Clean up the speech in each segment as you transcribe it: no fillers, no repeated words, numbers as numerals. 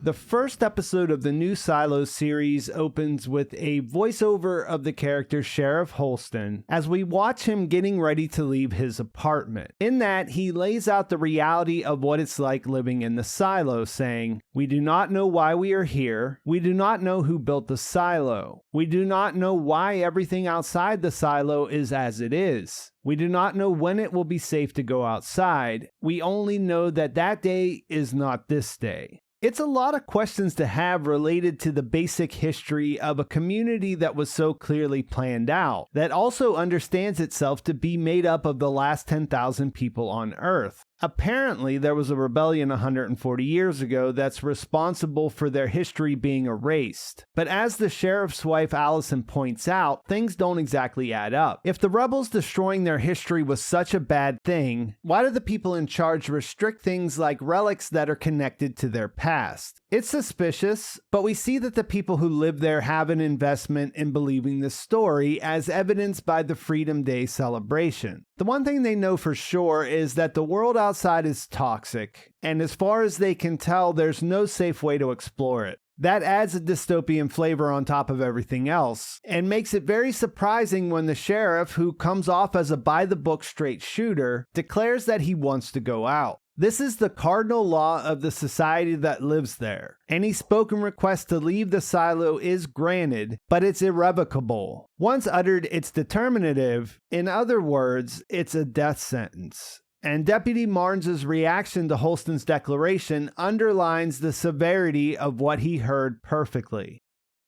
The first episode of the new Silo series opens with a voiceover of the character Sheriff Holston as we watch him getting ready to leave his apartment. In that, he lays out the reality of what it's like living in the silo, saying, "We do not know why we are here. We do not know who built the silo. We do not know why everything outside the silo is as it is. We do not know when it will be safe to go outside. We only know that that day is not this day." It's a lot of questions to have related to the basic history of a community that was so clearly planned out, that also understands itself to be made up of the last 10,000 people on Earth. Apparently, there was a rebellion 140 years ago that's responsible for their history being erased. But as the sheriff's wife Allison points out, things don't exactly add up. If the rebels destroying their history was such a bad thing, why do the people in charge restrict things like relics that are connected to their past? It's suspicious, but we see that the people who live there have an investment in believing the story, as evidenced by the Freedom Day celebration. The one thing they know for sure is that the world outside is toxic, and as far as they can tell, there's no safe way to explore it. That adds a dystopian flavor on top of everything else, and makes it very surprising when the sheriff, who comes off as a by-the-book straight shooter, declares that he wants to go out. This is the cardinal law of the society that lives there. Any spoken request to leave the silo is granted, but it's irrevocable. Once uttered, it's determinative. In other words, it's a death sentence. And Deputy Marnes' reaction to Holston's declaration underlines the severity of what he heard perfectly.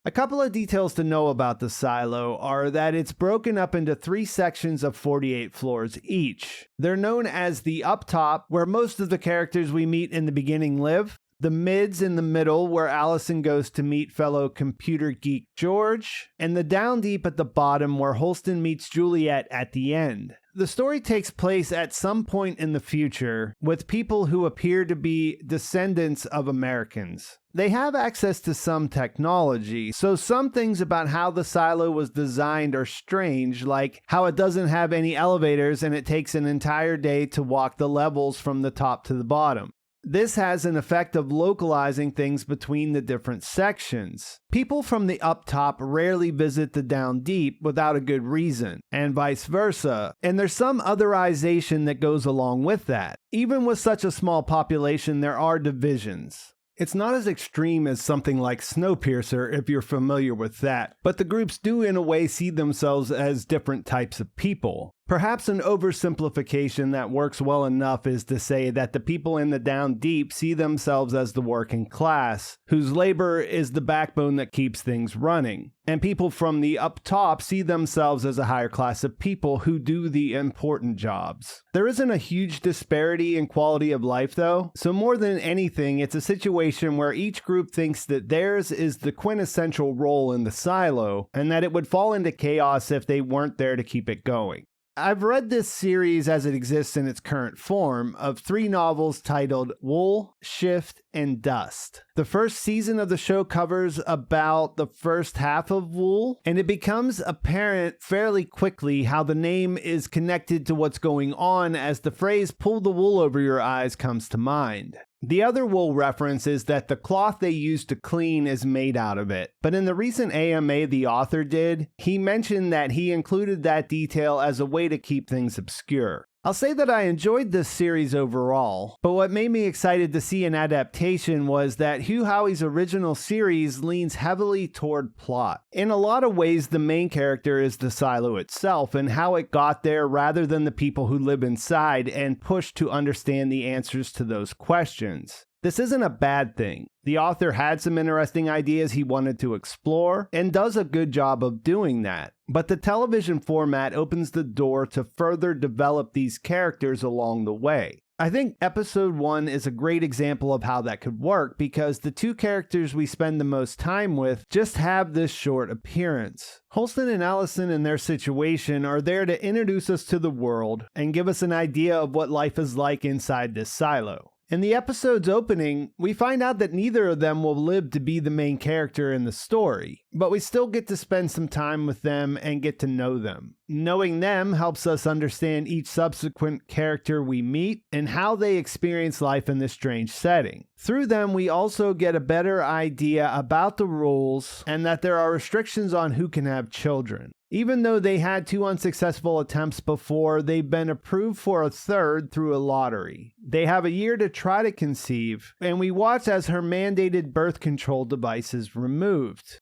A couple of details to know about the silo are that it's broken up into 3 sections of 48 floors each. They're known as the up top, where most of the characters we meet in the beginning live, the mids in the middle, where Allison goes to meet fellow computer geek George, and the down deep at the bottom, where Holston meets Juliet at the end. The story takes place at some point in the future with people who appear to be descendants of Americans. They have access to some technology, so some things about how the silo was designed are strange, like how it doesn't have any elevators and it takes an entire day to walk the levels from the top to the bottom. This has an effect of localizing things between the different sections. People from the up top rarely visit the down deep without a good reason, and vice versa, and there's some otherization that goes along with that. Even with such a small population, there are divisions. It's not as extreme as something like Snowpiercer, if you're familiar with that, but the groups do in a way see themselves as different types of people. Perhaps an oversimplification that works well enough is to say that the people in the down deep see themselves as the working class, whose labor is the backbone that keeps things running. And people from the up top see themselves as a higher class of people who do the important jobs. There isn't a huge disparity in quality of life though, so more than anything, it's a situation where each group thinks that theirs is the quintessential role in the silo, and that it would fall into chaos if they weren't there to keep it going. I've read this series as it exists in its current form of 3 novels titled Wool, Shift, and Dust. The first season of the show covers about the first half of Wool, and it becomes apparent fairly quickly how the name is connected to what's going on as the phrase "pull the wool over your eyes" comes to mind. The other wool reference is that the cloth they use to clean is made out of it, but in the recent AMA the author did, he mentioned that he included that detail as a way to keep things obscure. I'll say that I enjoyed this series overall, but what made me excited to see an adaptation was that Hugh Howey's original series leans heavily toward plot. In a lot of ways, the main character is the silo itself and how it got there rather than the people who live inside and push to understand the answers to those questions. This isn't a bad thing. The author had some interesting ideas he wanted to explore, and does a good job of doing that. But the television format opens the door to further develop these characters along the way. I think episode 1 is a great example of how that could work, because the 2 characters we spend the most time with just have this short appearance. Holston and Allison in their situation are there to introduce us to the world and give us an idea of what life is like inside this silo. In the episode's opening, we find out that neither of them will live to be the main character in the story, but we still get to spend some time with them and get to know them. Knowing them helps us understand each subsequent character we meet and how they experience life in this strange setting. Through them, we also get a better idea about the rules and that there are restrictions on who can have children. Even though they had 2 unsuccessful attempts before, they've been approved for a third through a lottery. They have a year to try to conceive, and we watch as her mandated birth control device is removed.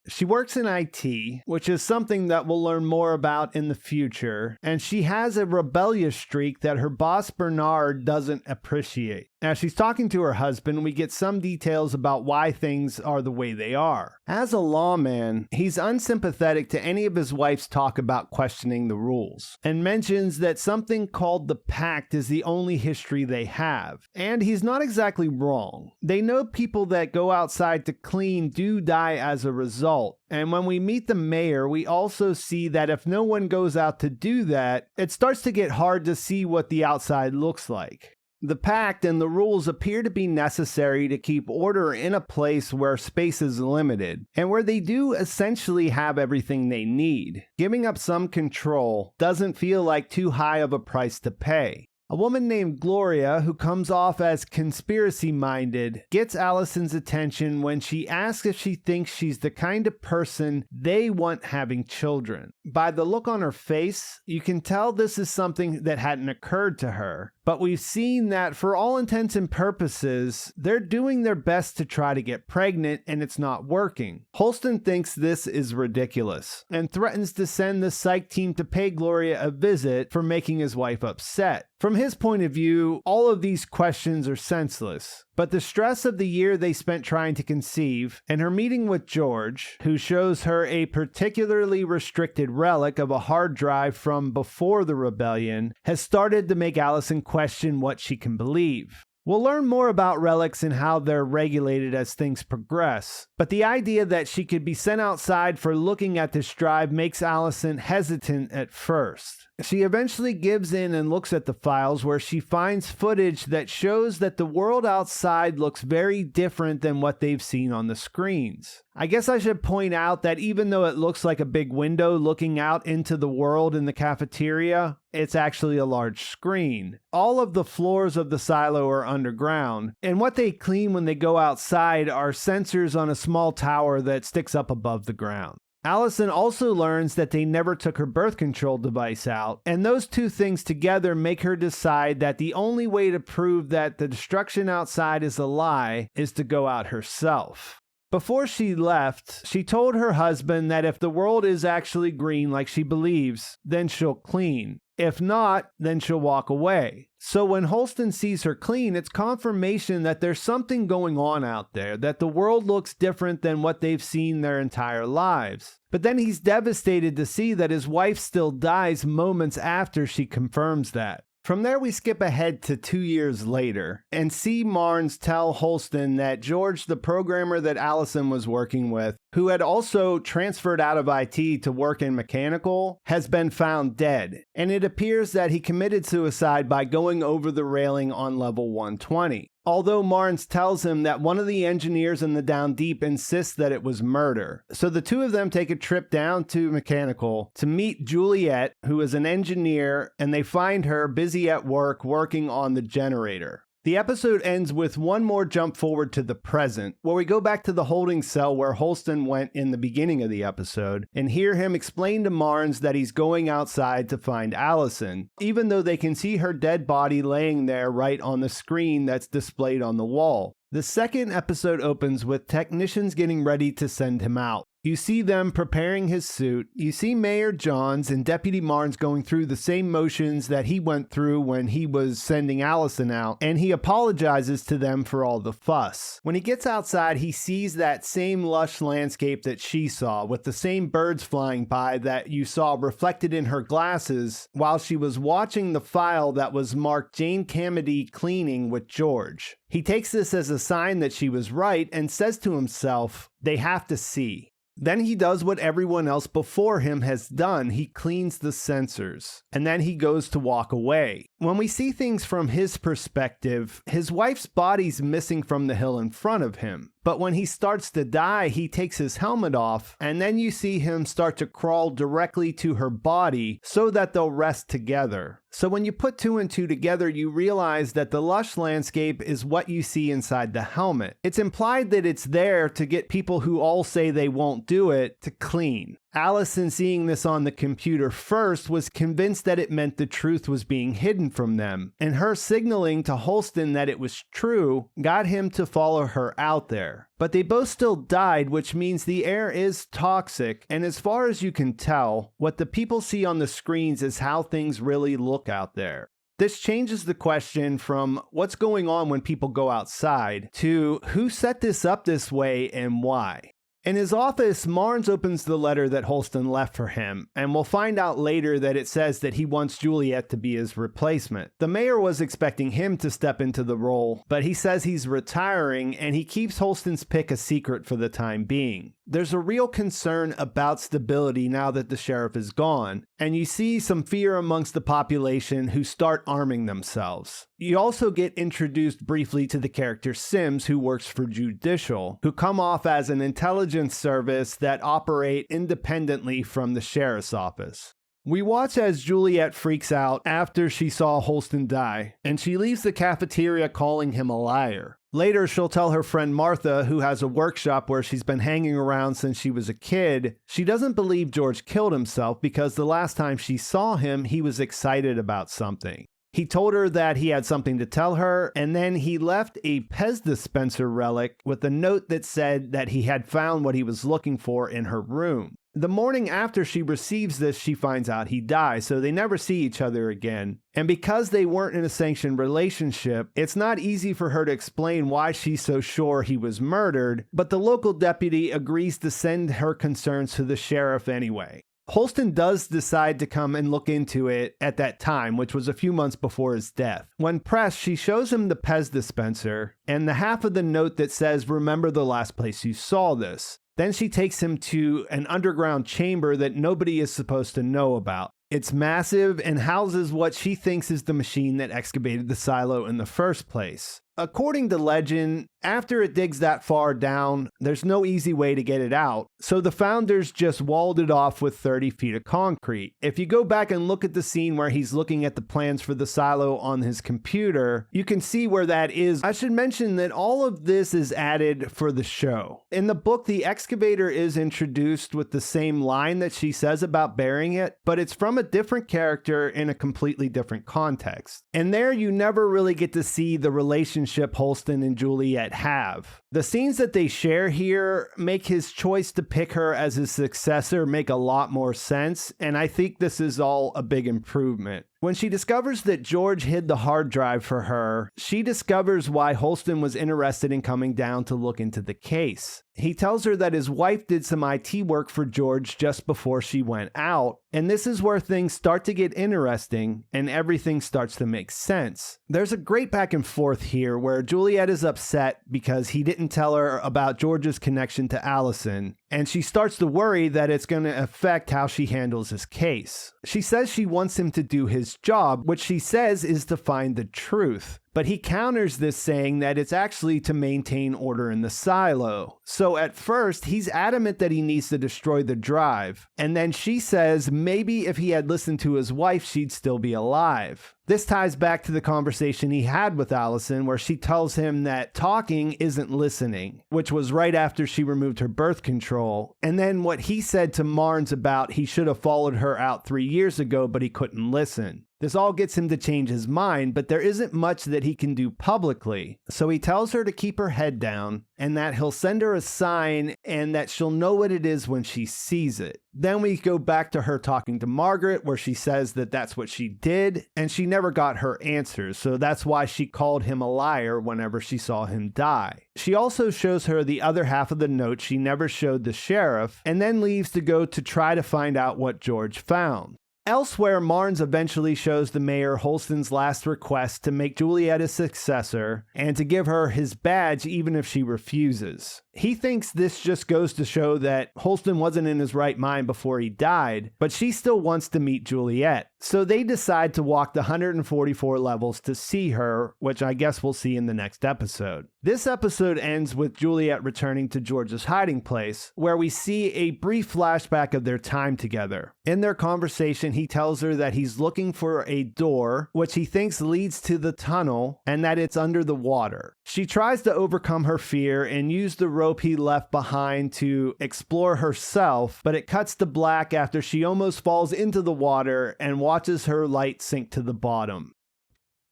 She works in IT, which is something that we'll learn more about in the future, and she has a rebellious streak that her boss Bernard doesn't appreciate. As she's talking to her husband, we get some details about why things are the way they are. As a lawman, he's unsympathetic to any of his wife's talk about questioning the rules, and mentions that something called the Pact is the only history they have. And he's not exactly wrong. They know people that go outside to clean do die as a result. And when we meet the mayor, we also see that if no one goes out to do that, it starts to get hard to see what the outside looks like. The pact and the rules appear to be necessary to keep order in a place where space is limited, and where they do essentially have everything they need. Giving up some control doesn't feel like too high of a price to pay. A woman named Gloria, who comes off as conspiracy-minded, gets Allison's attention when she asks if she thinks she's the kind of person they want having children. By the look on her face, you can tell this is something that hadn't occurred to her. But we've seen that for all intents and purposes, they're doing their best to try to get pregnant and it's not working. Holston thinks this is ridiculous and threatens to send the psych team to pay Gloria a visit for making his wife upset. From his point of view, all of these questions are senseless. But the stress of the year they spent trying to conceive, and her meeting with George, who shows her a particularly restricted relic of a hard drive from before the rebellion, has started to make Allison question what she can believe. We'll learn more about relics and how they're regulated as things progress, but the idea that she could be sent outside for looking at this drive makes Allison hesitant at first. She eventually gives in and looks at the files where she finds footage that shows that the world outside looks very different than what they've seen on the screens. I guess I should point out that even though it looks like a big window looking out into the world in the cafeteria, it's actually a large screen. All of the floors of the silo are underground, and what they clean when they go outside are sensors on a small tower that sticks up above the ground. Allison also learns that they never took her birth control device out, and those two things together make her decide that the only way to prove that the destruction outside is a lie is to go out herself. Before she left, she told her husband that if the world is actually green like she believes, then she'll clean. If not, then she'll walk away. So when Holston sees her clean, it's confirmation that there's something going on out there, that the world looks different than what they've seen their entire lives. But then he's devastated to see that his wife still dies moments after she confirms that. From there, we skip ahead to 2 years later and see Marnes tell Holston that George, the programmer that Allison was working with, who had also transferred out of IT to work in mechanical, has been found dead. And it appears that he committed suicide by going over the railing on level 120. Although Marnes tells him that one of the engineers in the Down Deep insists that it was murder. So the two of them take a trip down to mechanical to meet Juliet, who is an engineer, and they find her busy at work working on the generator. The episode ends with one more jump forward to the present, where we go back to the holding cell where Holston went in the beginning of the episode, and hear him explain to Marnes that he's going outside to find Allison, even though they can see her dead body laying there right on the screen that's displayed on the wall. The second episode opens with technicians getting ready to send him out. You see them preparing his suit. You see Mayor Johns and Deputy Marnes going through the same motions that he went through when he was sending Allison out, and he apologizes to them for all the fuss. When he gets outside, he sees that same lush landscape that she saw, with the same birds flying by that you saw reflected in her glasses while she was watching the file that was marked Jane Camedy cleaning with George. He takes this as a sign that she was right and says to himself, they have to see. Then he does what everyone else before him has done. He cleans the sensors, and then he goes to walk away. When we see things from his perspective, his wife's body's missing from the hill in front of him. But when he starts to die, he takes his helmet off, and then you see him start to crawl directly to her body so that they'll rest together. So when you put two and two together, you realize that the lush landscape is what you see inside the helmet. It's implied that it's there to get people who all say they won't do it to clean. Allison, seeing this on the computer first, was convinced that it meant the truth was being hidden from them, and her signaling to Holston that it was true got him to follow her out there. But they both still died, which means the air is toxic, and as far as you can tell, what the people see on the screens is how things really look out there. This changes the question from what's going on when people go outside to who set this up this way and why. In his office, Marnes opens the letter that Holston left for him, and we'll find out later that it says that he wants Juliet to be his replacement. The mayor was expecting him to step into the role, but he says he's retiring, and he keeps Holston's pick a secret for the time being. There's a real concern about stability now that the sheriff is gone, and you see some fear amongst the population who start arming themselves. You also get introduced briefly to the character Sims, who works for Judicial, who come off as an intelligence service that operate independently from the sheriff's office. We watch as Juliet freaks out after she saw Holston die, and she leaves the cafeteria calling him a liar. Later, she'll tell her friend Martha, who has a workshop where she's been hanging around since she was a kid, she doesn't believe George killed himself because the last time she saw him, he was excited about something. He told her that he had something to tell her, and then he left a Pez dispenser relic with a note that said that he had found what he was looking for in her room. The morning after she receives this, she finds out he dies, so they never see each other again. And because they weren't in a sanctioned relationship, it's not easy for her to explain why she's so sure he was murdered, but the local deputy agrees to send her concerns to the sheriff anyway. Holston does decide to come and look into it at that time, which was a few months before his death. When pressed, she shows him the Pez dispenser and the half of the note that says, "Remember the last place you saw this." Then she takes him to an underground chamber that nobody is supposed to know about. It's massive and houses what she thinks is the machine that excavated the silo in the first place. According to legend, after it digs that far down, there's no easy way to get it out, so the founders just walled it off with 30 feet of concrete. If you go back and look at the scene where he's looking at the plans for the silo on his computer, you can see where that is. I should mention that all of this is added for the show. In the book, the excavator is introduced with the same line that she says about burying it, but it's from a different character in a completely different context. And there you never really get to see the relationship Holston and Juliet have. The scenes that they share here make his choice to pick her as his successor make a lot more sense, and I think this is all a big improvement. When she discovers that George hid the hard drive for her, she discovers why Holston was interested in coming down to look into the case. He tells her that his wife did some IT work for George just before she went out, and this is where things start to get interesting and everything starts to make sense. There's a great back and forth here where Juliet is upset because he didn't tell her about George's connection to Allison, and she starts to worry that it's going to affect how she handles his case. She says she wants him to do his job, which she says is to find the truth. But he counters this saying that it's actually to maintain order in the silo. So at first, he's adamant that he needs to destroy the drive. And then she says maybe if he had listened to his wife, she'd still be alive. This ties back to the conversation he had with Allison, where she tells him that talking isn't listening, which was right after she removed her birth control. And then what he said to Marnes about he should have followed her out 3 years ago, but he couldn't listen. This all gets him to change his mind, but there isn't much that he can do publicly. So he tells her to keep her head down and that he'll send her a sign and that she'll know what it is when she sees it. Then we go back to her talking to Margaret, where she says that that's what she did, and she never got her answers, so that's why she called him a liar whenever she saw him die. She also shows her the other half of the note she never showed the sheriff, and then leaves to go to try to find out what George found. Elsewhere, Marnes eventually shows the mayor Holston's last request to make Juliet his successor and to give her his badge even if she refuses. He thinks this just goes to show that Holston wasn't in his right mind before he died, but she still wants to meet Juliet. So they decide to walk the 144 levels to see her, which I guess we'll see in the next episode. This episode ends with Juliet returning to George's hiding place, where we see a brief flashback of their time together. In their conversation, he tells her that he's looking for a door, which he thinks leads to the tunnel, and that it's under the water. She tries to overcome her fear and use the rope he left behind to explore herself, but it cuts to black after she almost falls into the water and watches her light sink to the bottom.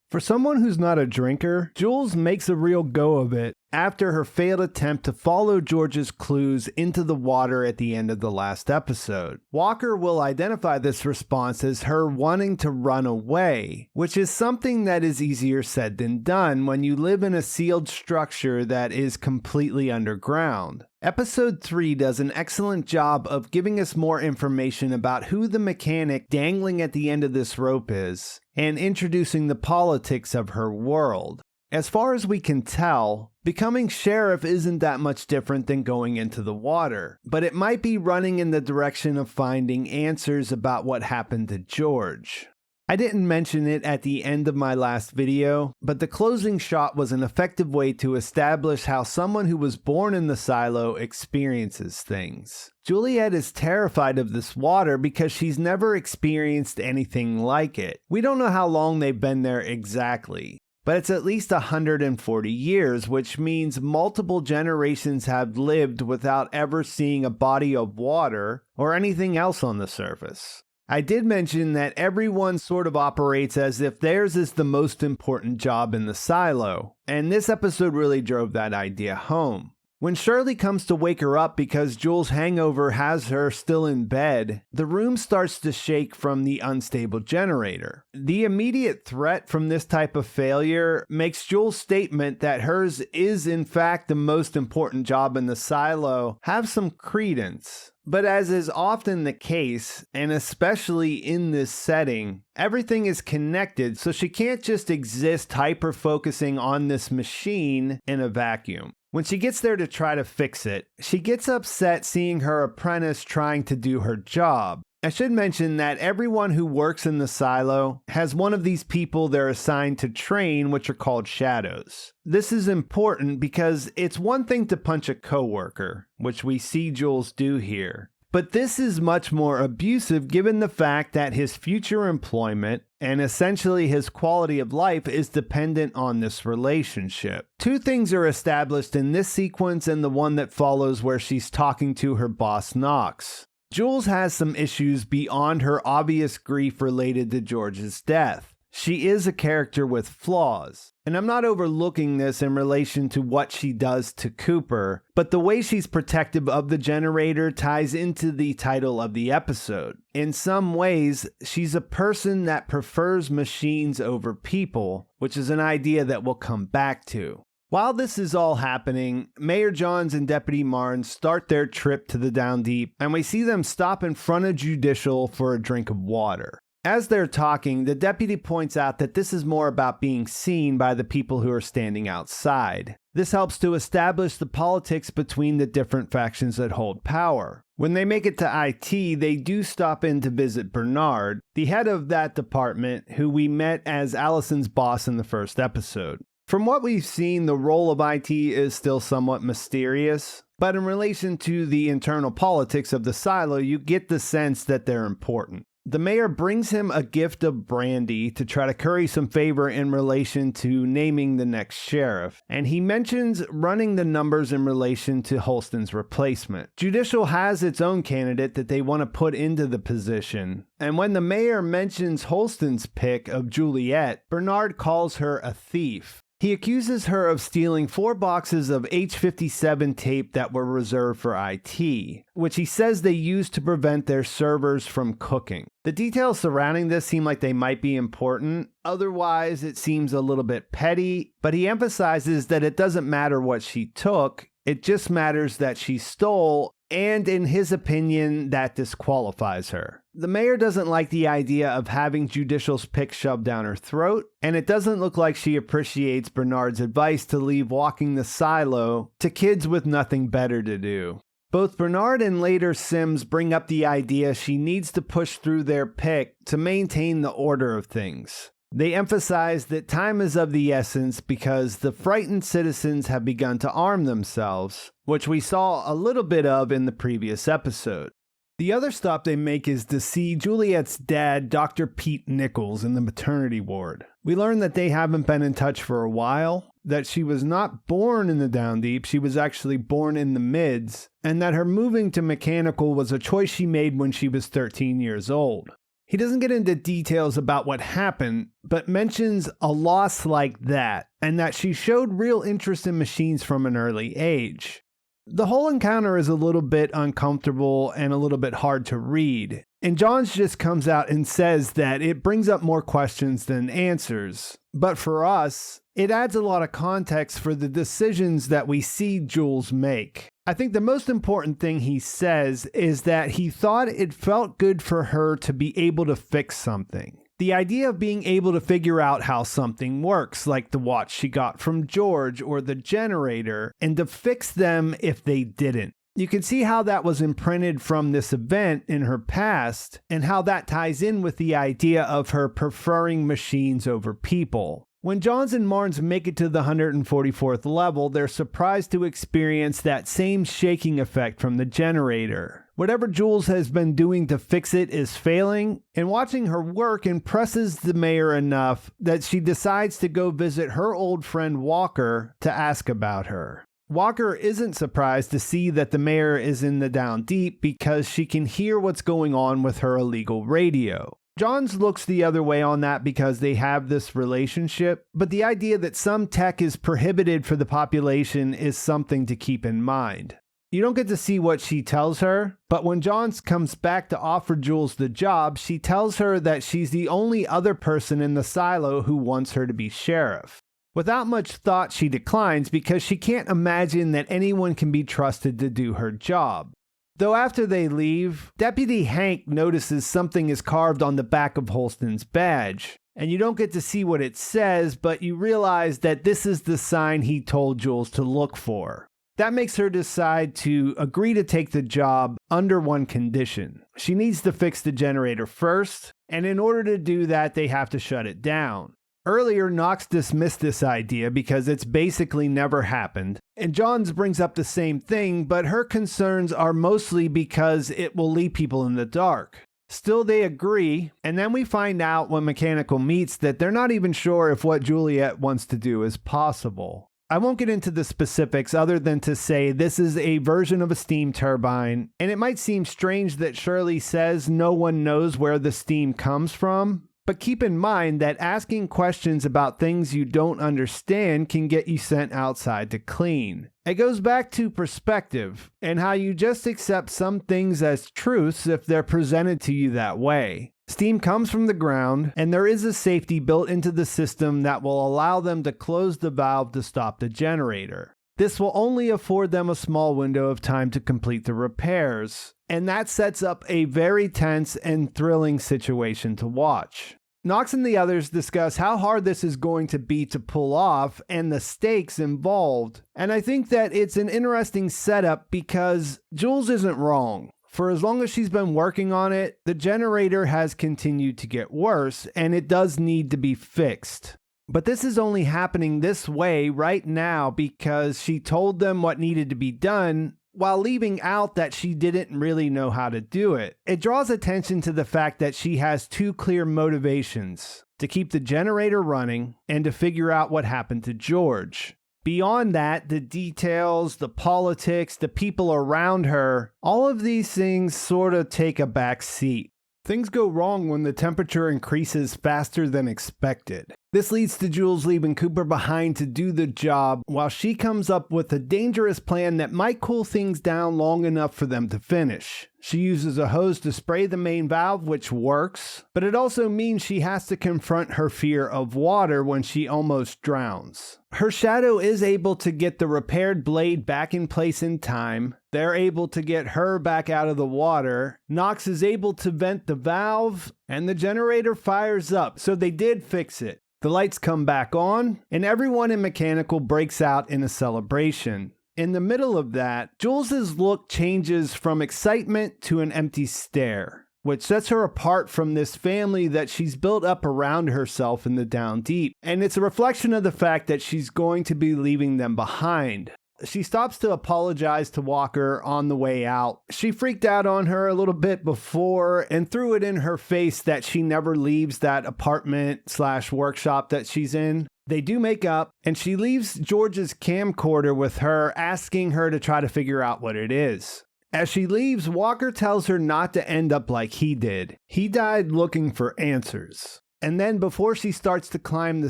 For someone who's not a drinker, Jules makes a real go of it after her failed attempt to follow George's clues into the water at the end of the last episode. Walker will identify this response as her wanting to run away, which is something that is easier said than done when you live in a sealed structure that is completely underground. Episode 3 does an excellent job of giving us more information about who the mechanic dangling at the end of this rope is, and introducing the politics of her world. As far as we can tell, becoming sheriff isn't that much different than going into the water, but it might be running in the direction of finding answers about what happened to George. I didn't mention it at the end of my last video, but the closing shot was an effective way to establish how someone who was born in the silo experiences things. Juliet is terrified of this water because she's never experienced anything like it. We don't know how long they've been there exactly, but it's at least 140 years, which means multiple generations have lived without ever seeing a body of water or anything else on the surface. I did mention that everyone sort of operates as if theirs is the most important job in the silo, and this episode really drove that idea home. When Shirley comes to wake her up because Jules' hangover has her still in bed, the room starts to shake from the unstable generator. The immediate threat from this type of failure makes Jules' statement that hers is in fact the most important job in the silo have some credence. But as is often the case, and especially in this setting, everything is connected, so she can't just exist hyper-focusing on this machine in a vacuum. When she gets there to try to fix it, she gets upset seeing her apprentice trying to do her job. I should mention that everyone who works in the silo has one of these people they're assigned to train, which are called shadows. This is important because it's one thing to punch a coworker, which we see Jules do here. But this is much more abusive given the fact that his future employment and essentially his quality of life is dependent on this relationship. Two things are established in this sequence and the one that follows where she's talking to her boss Knox. Jules has some issues beyond her obvious grief related to George's death. She is a character with flaws, and I'm not overlooking this in relation to what she does to Cooper, but the way she's protective of the generator ties into the title of the episode. In some ways, she's a person that prefers machines over people, which is an idea that we'll come back to. While this is all happening, Mayor Johns and Deputy Marnes start their trip to the Down Deep, and we see them stop in front of Judicial for a drink of water. As they're talking, the deputy points out that this is more about being seen by the people who are standing outside. This helps to establish the politics between the different factions that hold power. When they make it to IT, they do stop in to visit Bernard, the head of that department, who we met as Allison's boss in the first episode. From what we've seen, the role of IT is still somewhat mysterious, but in relation to the internal politics of the silo, you get the sense that they're important. The mayor brings him a gift of brandy to try to curry some favor in relation to naming the next sheriff, and he mentions running the numbers in relation to Holston's replacement. Judicial has its own candidate that they want to put into the position, and when the mayor mentions Holston's pick of Juliet, Bernard calls her a thief. He accuses her of stealing 4 boxes of H57 tape that were reserved for IT, which he says they used to prevent their servers from cooking. The details surrounding this seem like they might be important, otherwise it seems a little bit petty, but he emphasizes that it doesn't matter what she took, it just matters that she stole, and in his opinion, that disqualifies her. The mayor doesn't like the idea of having Judicial's pick shoved down her throat, and it doesn't look like she appreciates Bernard's advice to leave walking the silo to kids with nothing better to do. Both Bernard and later Sims bring up the idea she needs to push through their pick to maintain the order of things. They emphasize that time is of the essence because the frightened citizens have begun to arm themselves, which we saw a little bit of in the previous episode. The other stop they make is to see Juliet's dad, Dr. Pete Nichols, in the maternity ward. We learn that they haven't been in touch for a while, that she was not born in the Down Deep, she was actually born in the Mids, and that her moving to mechanical was a choice she made when she was 13 years old. He doesn't get into details about what happened, but mentions a loss like that, and that she showed real interest in machines from an early age. The whole encounter is a little bit uncomfortable and a little bit hard to read, and Johns just comes out and says that it brings up more questions than answers. But for us, it adds a lot of context for the decisions that we see Jules make. I think the most important thing he says is that he thought it felt good for her to be able to fix something. The idea of being able to figure out how something works, like the watch she got from George or the generator, and to fix them if they didn't. You can see how that was imprinted from this event in her past, and how that ties in with the idea of her preferring machines over people. When Johns and Marnes make it to the 144th level, they're surprised to experience that same shaking effect from the generator. Whatever Jules has been doing to fix it is failing, and watching her work impresses the mayor enough that she decides to go visit her old friend Walker to ask about her. Walker isn't surprised to see that the mayor is in the Down Deep because she can hear what's going on with her illegal radio. Johns looks the other way on that because they have this relationship, but the idea that some tech is prohibited for the population is something to keep in mind. You don't get to see what she tells her, but when Johns comes back to offer Jules the job, she tells her that she's the only other person in the silo who wants her to be sheriff. Without much thought, she declines because she can't imagine that anyone can be trusted to do her job. Though after they leave, Deputy Hank notices something is carved on the back of Holston's badge, and you don't get to see what it says, but you realize that this is the sign he told Jules to look for. That makes her decide to agree to take the job under one condition. She needs to fix the generator first, and in order to do that, they have to shut it down. Earlier, Knox dismissed this idea because it's basically never happened, and Johns brings up the same thing, but her concerns are mostly because it will leave people in the dark. Still, they agree, and then we find out when Mechanical meets that they're not even sure if what Juliet wants to do is possible. I won't get into the specifics other than to say this is a version of a steam turbine, and it might seem strange that Shirley says no one knows where the steam comes from. But keep in mind that asking questions about things you don't understand can get you sent outside to clean. It goes back to perspective and how you just accept some things as truths if they're presented to you that way. Steam comes from the ground, and there is a safety built into the system that will allow them to close the valve to stop the generator. This will only afford them a small window of time to complete the repairs, and that sets up a very tense and thrilling situation to watch. Knox and the others discuss how hard this is going to be to pull off and the stakes involved, and I think that it's an interesting setup because Jules isn't wrong. For as long as she's been working on it, the generator has continued to get worse, and it does need to be fixed. But this is only happening this way right now because she told them what needed to be done while leaving out that she didn't really know how to do it. It draws attention to the fact that she has two clear motivations: to keep the generator running and to figure out what happened to George. Beyond that, the details, the politics, the people around her, all of these things sort of take a back seat. Things go wrong when the temperature increases faster than expected. This leads to Jules leaving Cooper behind to do the job while she comes up with a dangerous plan that might cool things down long enough for them to finish. She uses a hose to spray the main valve, which works, but it also means she has to confront her fear of water when she almost drowns. Her shadow is able to get the repaired blade back in place in time. They're able to get her back out of the water. Knox is able to vent the valve, and the generator fires up, so they did fix it. The lights come back on, and everyone in mechanical breaks out in a celebration. In the middle of that, Jules's look changes from excitement to an empty stare, which sets her apart from this family that she's built up around herself in the down deep. And it's a reflection of the fact that she's going to be leaving them behind. She stops to apologize to Walker on the way out. She freaked out on her a little bit before and threw it in her face that she never leaves that apartment/workshop that she's in. They do make up, and she leaves George's camcorder with her, asking her to try to figure out what it is. As she leaves, Walker tells her not to end up like he did. He died looking for answers. And then before she starts to climb the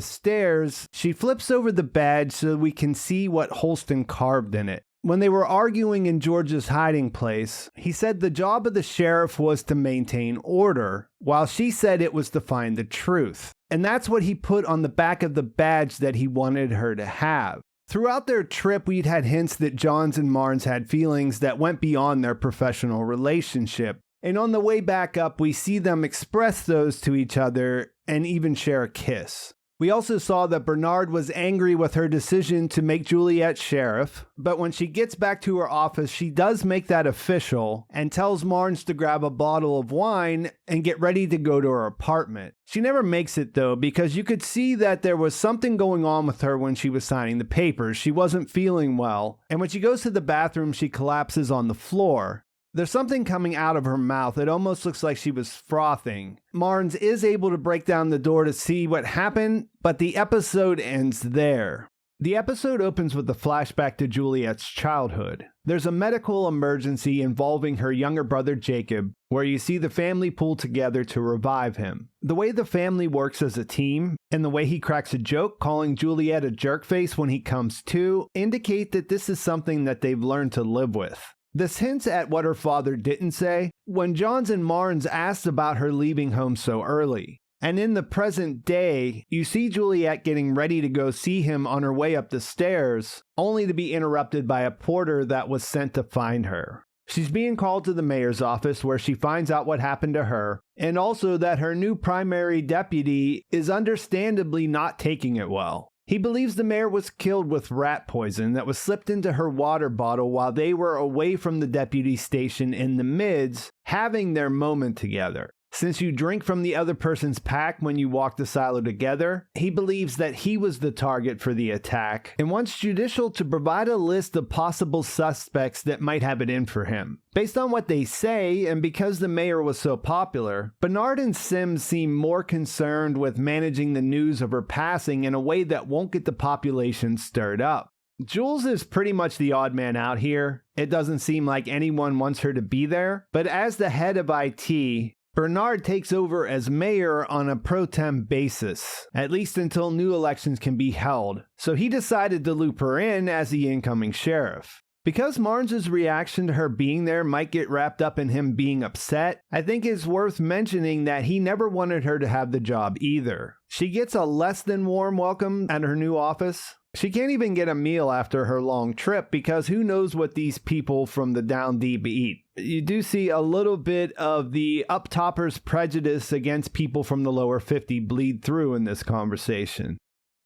stairs, she flips over the badge so we can see what Holston carved in it. When they were arguing in George's hiding place, he said the job of the sheriff was to maintain order, while she said it was to find the truth. And that's what he put on the back of the badge that he wanted her to have. Throughout their trip, we'd had hints that Johns and Marnes had feelings that went beyond their professional relationship. And on the way back up, we see them express those to each other and even share a kiss. We also saw that Bernard was angry with her decision to make Juliet sheriff, but when she gets back to her office, she does make that official and tells Marnes to grab a bottle of wine and get ready to go to her apartment. She never makes it though, because you could see that there was something going on with her when she was signing the papers. She wasn't feeling well, and when she goes to the bathroom, she collapses on the floor. There's something coming out of her mouth. It almost looks like she was frothing. Marnes is able to break down the door to see what happened, but the episode ends there. The episode opens with a flashback to Juliet's childhood. There's a medical emergency involving her younger brother Jacob, where you see the family pull together to revive him. The way the family works as a team, and the way he cracks a joke calling Juliet a jerkface when he comes to, indicate that this is something that they've learned to live with. This hints at what her father didn't say when Johns and Marnes asked about her leaving home so early. And in the present day, you see Juliet getting ready to go see him on her way up the stairs, only to be interrupted by a porter that was sent to find her. She's being called to the mayor's office where she finds out what happened to her, and also that her new primary deputy is understandably not taking it well. He believes the mayor was killed with rat poison that was slipped into her water bottle while they were away from the deputy station in the mids, having their moment together. Since you drink from the other person's pack when you walk the silo together, he believes that he was the target for the attack and wants Judicial to provide a list of possible suspects that might have it in for him. Based on what they say, and because the mayor was so popular, Bernard and Sims seem more concerned with managing the news of her passing in a way that won't get the population stirred up. Jules is pretty much the odd man out here. It doesn't seem like anyone wants her to be there, but as the head of IT, Bernard takes over as mayor on a pro tem basis, at least until new elections can be held, so he decided to loop her in as the incoming sheriff. Because Marnes' reaction to her being there might get wrapped up in him being upset, I think it's worth mentioning that he never wanted her to have the job either. She gets a less than warm welcome at her new office. She can't even get a meal after her long trip because who knows what these people from the down deep eat. You do see a little bit of the up-toppers' prejudice against people from the lower 50 bleed through in this conversation.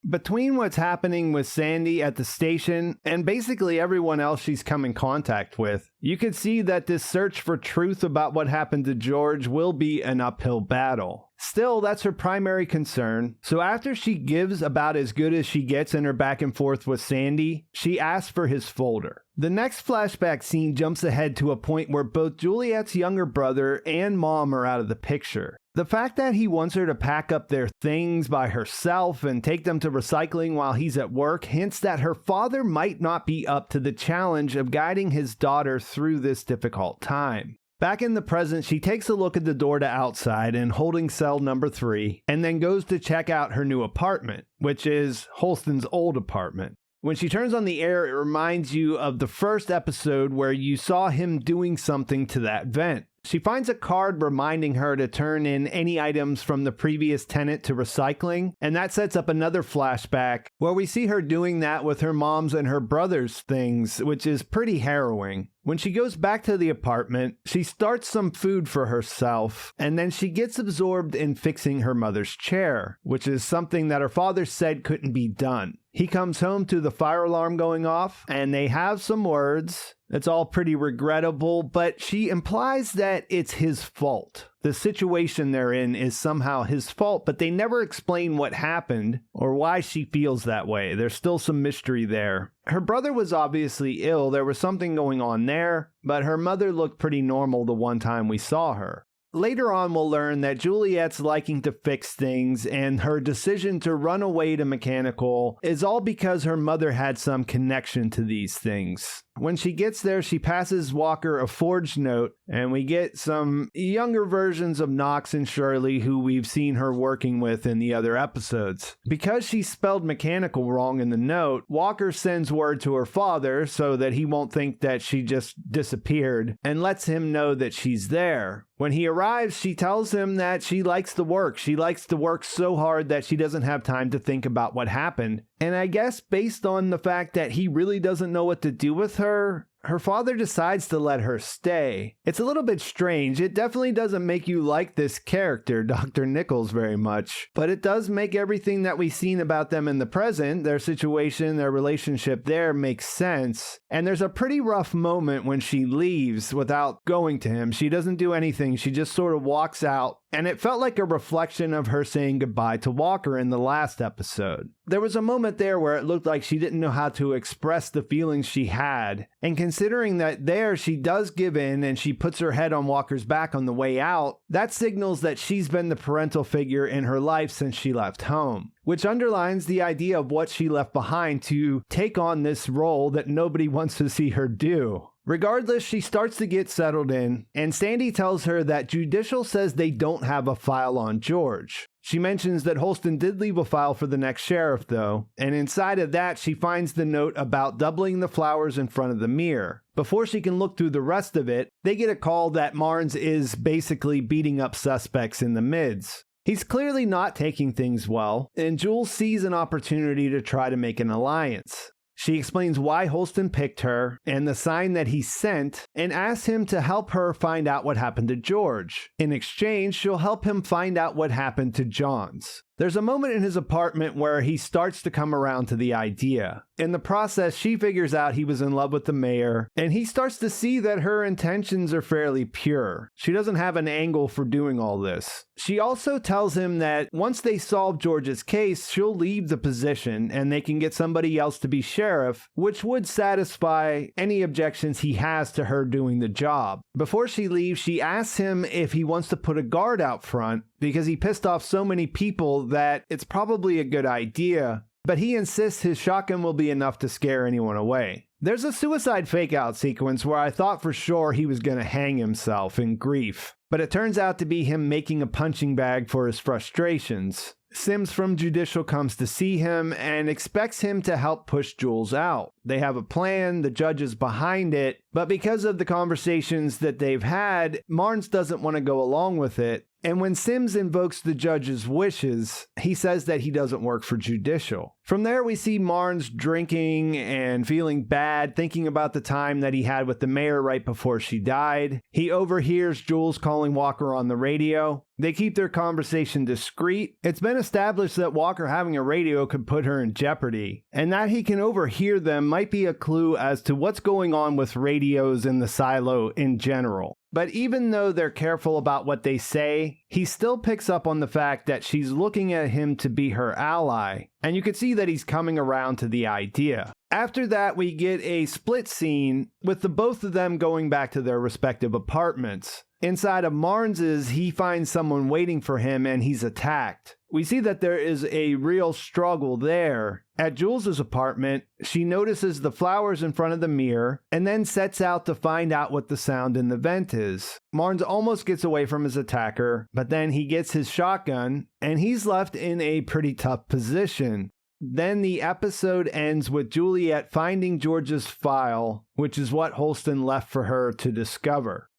Between what's happening with Sandy at the station and basically everyone else she's come in contact with, you could see that this search for truth about what happened to George will be an uphill battle. Still, that's her primary concern, so after she gives about as good as she gets in her back and forth with Sandy, she asks for his folder. The next flashback scene jumps ahead to a point where both Juliet's younger brother and mom are out of the picture. The fact that he wants her to pack up their things by herself and take them to recycling while he's at work hints that her father might not be up to the challenge of guiding his daughter through this difficult time. Back in the present, she takes a look at the door to outside in holding cell number 3, and then goes to check out her new apartment, which is Holston's old apartment. When she turns on the air, it reminds you of the first episode where you saw him doing something to that vent. She finds a card reminding her to turn in any items from the previous tenant to recycling, and that sets up another flashback where we see her doing that with her mom's and her brother's things, which is pretty harrowing. When she goes back to the apartment, she starts some food for herself, and then she gets absorbed in fixing her mother's chair, which is something that her father said couldn't be done. He comes home to the fire alarm going off, and they have some words. It's all pretty regrettable, but she implies that it's his fault. The situation they're in is somehow his fault, but they never explain what happened or why she feels that way. There's still some mystery there. Her brother was obviously ill. There was something going on there, but her mother looked pretty normal the one time we saw her. Later on, we'll learn that Juliet's liking to fix things and her decision to run away to mechanical is all because her mother had some connection to these things. When she gets there, she passes Walker a forged note, and we get some younger versions of Knox and Shirley who we've seen her working with in the other episodes. Because she spelled mechanical wrong in the note, Walker sends word to her father so that he won't think that she just disappeared and lets him know that she's there. When he arrives, she tells him that she likes the work. She likes to work so hard that she doesn't have time to think about what happened. And I guess based on the fact that he really doesn't know what to do with her father decides to let her stay. It's a little bit strange. It definitely doesn't make you like this character, Dr. Nichols, very much. But it does make everything that we've seen about them in the present, their situation, their relationship there, makes sense. And there's a pretty rough moment when she leaves without going to him. She doesn't do anything. She just sort of walks out. And it felt like a reflection of her saying goodbye to Walker in the last episode. There was a moment there where it looked like she didn't know how to express the feelings she had. And considering that there she does give in and she puts her head on Walker's back on the way out, that signals that she's been the parental figure in her life since she left home. Which underlines the idea of what she left behind to take on this role that nobody wants to see her do. Regardless, she starts to get settled in, and Sandy tells her that Judicial says they don't have a file on George. She mentions that Holston did leave a file for the next sheriff, though, and inside of that, she finds the note about doubling the flowers in front of the mirror. Before she can look through the rest of it, they get a call that Marnes is basically beating up suspects in the mids. He's clearly not taking things well, and Jules sees an opportunity to try to make an alliance. She explains why Holston picked her and the sign that he sent and asks him to help her find out what happened to George. In exchange, she'll help him find out what happened to Johns. There's a moment in his apartment where he starts to come around to the idea. In the process, she figures out he was in love with the mayor, and he starts to see that her intentions are fairly pure. She doesn't have an angle for doing all this. She also tells him that once they solve George's case, she'll leave the position and they can get somebody else to be sheriff, which would satisfy any objections he has to her doing the job. Before she leaves, she asks him if he wants to put a guard out front because he pissed off so many people that it's probably a good idea, but he insists his shotgun will be enough to scare anyone away. There's a suicide fake-out sequence where I thought for sure he was going to hang himself in grief, but it turns out to be him making a punching bag for his frustrations. Sims from Judicial comes to see him and expects him to help push Jules out. They have a plan, the judge is behind it, but because of the conversations that they've had, Marnes doesn't want to go along with it. And when Sims invokes the judge's wishes, he says that he doesn't work for Judicial. From there, we see Marnes drinking and feeling bad, thinking about the time that he had with the mayor right before she died. He overhears Jules calling Walker on the radio. They keep their conversation discreet. It's been established that Walker having a radio could put her in jeopardy, and that he can overhear them might be a clue as to what's going on with radios in the silo in general. But even though they're careful about what they say, he still picks up on the fact that she's looking at him to be her ally, and you can see that he's coming around to the idea. After that, we get a split scene with the both of them going back to their respective apartments. Inside of Marnes's, he finds someone waiting for him and he's attacked. We see that there is a real struggle there. At Jules's apartment, she notices the flowers in front of the mirror and then sets out to find out what the sound in the vent is. Marnes almost gets away from his attacker, but then he gets his shotgun and he's left in a pretty tough position. Then the episode ends with Juliet finding George's file, which is what Holston left for her to discover.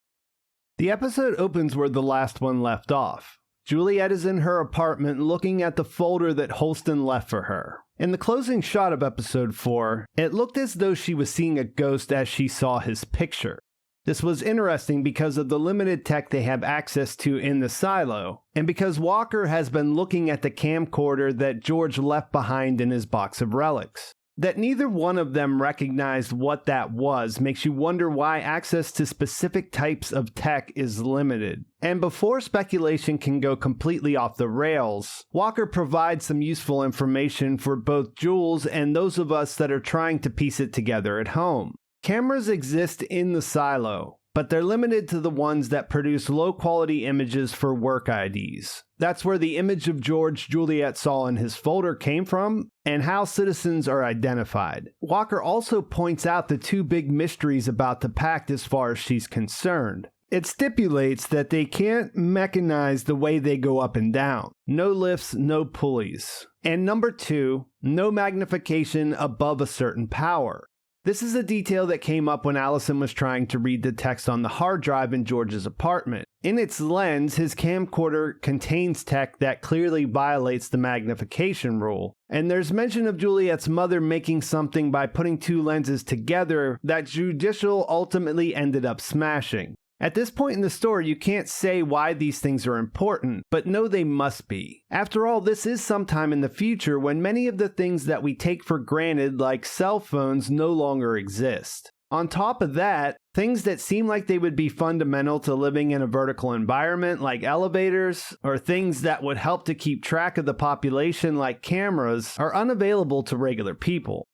The episode opens where the last one left off. Juliet is in her apartment looking at the folder that Holston left for her. In the closing shot of episode 4, it looked as though she was seeing a ghost as she saw his picture. This was interesting because of the limited tech they have access to in the silo, and because Walker has been looking at the camcorder that George left behind in his box of relics. That neither one of them recognized what that was makes you wonder why access to specific types of tech is limited. And before speculation can go completely off the rails, Walker provides some useful information for both Jules and those of us that are trying to piece it together at home. Cameras exist in the silo, but they're limited to the ones that produce low-quality images for work IDs. That's where the image of George Juliet saw in his folder came from, and how citizens are identified. Walker also points out the two big mysteries about the pact as far as she's concerned. It stipulates that they can't mechanize the way they go up and down. No lifts, no pulleys. And number 2, no magnification above a certain power. This is a detail that came up when Allison was trying to read the text on the hard drive in George's apartment. In its lens, his camcorder contains tech that clearly violates the magnification rule. And there's mention of Juliet's mother making something by putting two lenses together that Judicial ultimately ended up smashing. At this point in the story, you can't say why these things are important, but know they must be. After all, this is sometime in the future when many of the things that we take for granted, like cell phones, no longer exist. On top of that, things that seem like they would be fundamental to living in a vertical environment, like elevators, or things that would help to keep track of the population, like cameras, are unavailable to regular people.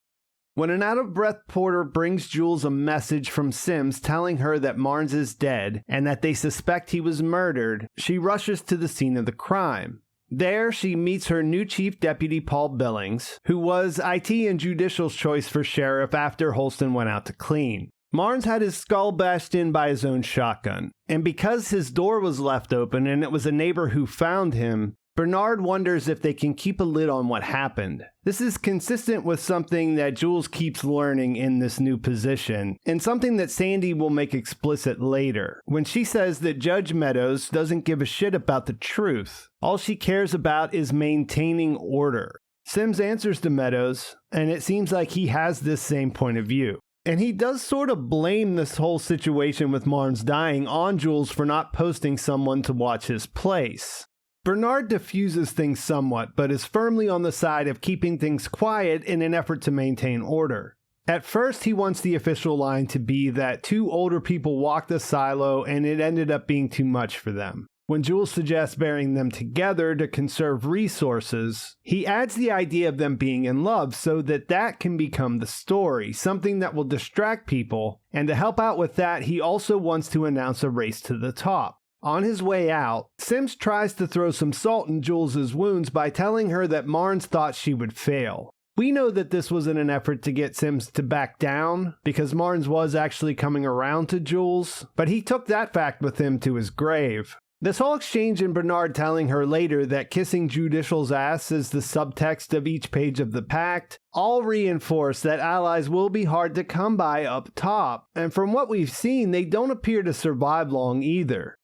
When an out-of-breath porter brings Jules a message from Sims telling her that Marnes is dead and that they suspect he was murdered, she rushes to the scene of the crime. There, she meets her new chief deputy, Paul Billings, who was IT and Judicial's choice for sheriff after Holston went out to clean. Marnes had his skull bashed in by his own shotgun, and because his door was left open and it was a neighbor who found him, Bernard wonders if they can keep a lid on what happened. This is consistent with something that Jules keeps learning in this new position, and something that Sandy will make explicit later, when she says that Judge Meadows doesn't give a shit about the truth. All she cares about is maintaining order. Sims answers to Meadows, and it seems like he has this same point of view. And he does sort of blame this whole situation with Marnes dying on Jules for not posting someone to watch his place. Bernard diffuses things somewhat, but is firmly on the side of keeping things quiet in an effort to maintain order. At first, he wants the official line to be that two older people walked the silo and it ended up being too much for them. When Jules suggests burying them together to conserve resources, he adds the idea of them being in love so that can become the story, something that will distract people, and to help out with that, he also wants to announce a race to the top. On his way out, Sims tries to throw some salt in Jules's wounds by telling her that Marnes thought she would fail. We know that this was in an effort to get Sims to back down, because Marnes was actually coming around to Jules, but he took that fact with him to his grave. This whole exchange and Bernard telling her later that kissing Judicial's ass is the subtext of each page of the pact all reinforce that allies will be hard to come by up top, and from what we've seen, they don't appear to survive long either.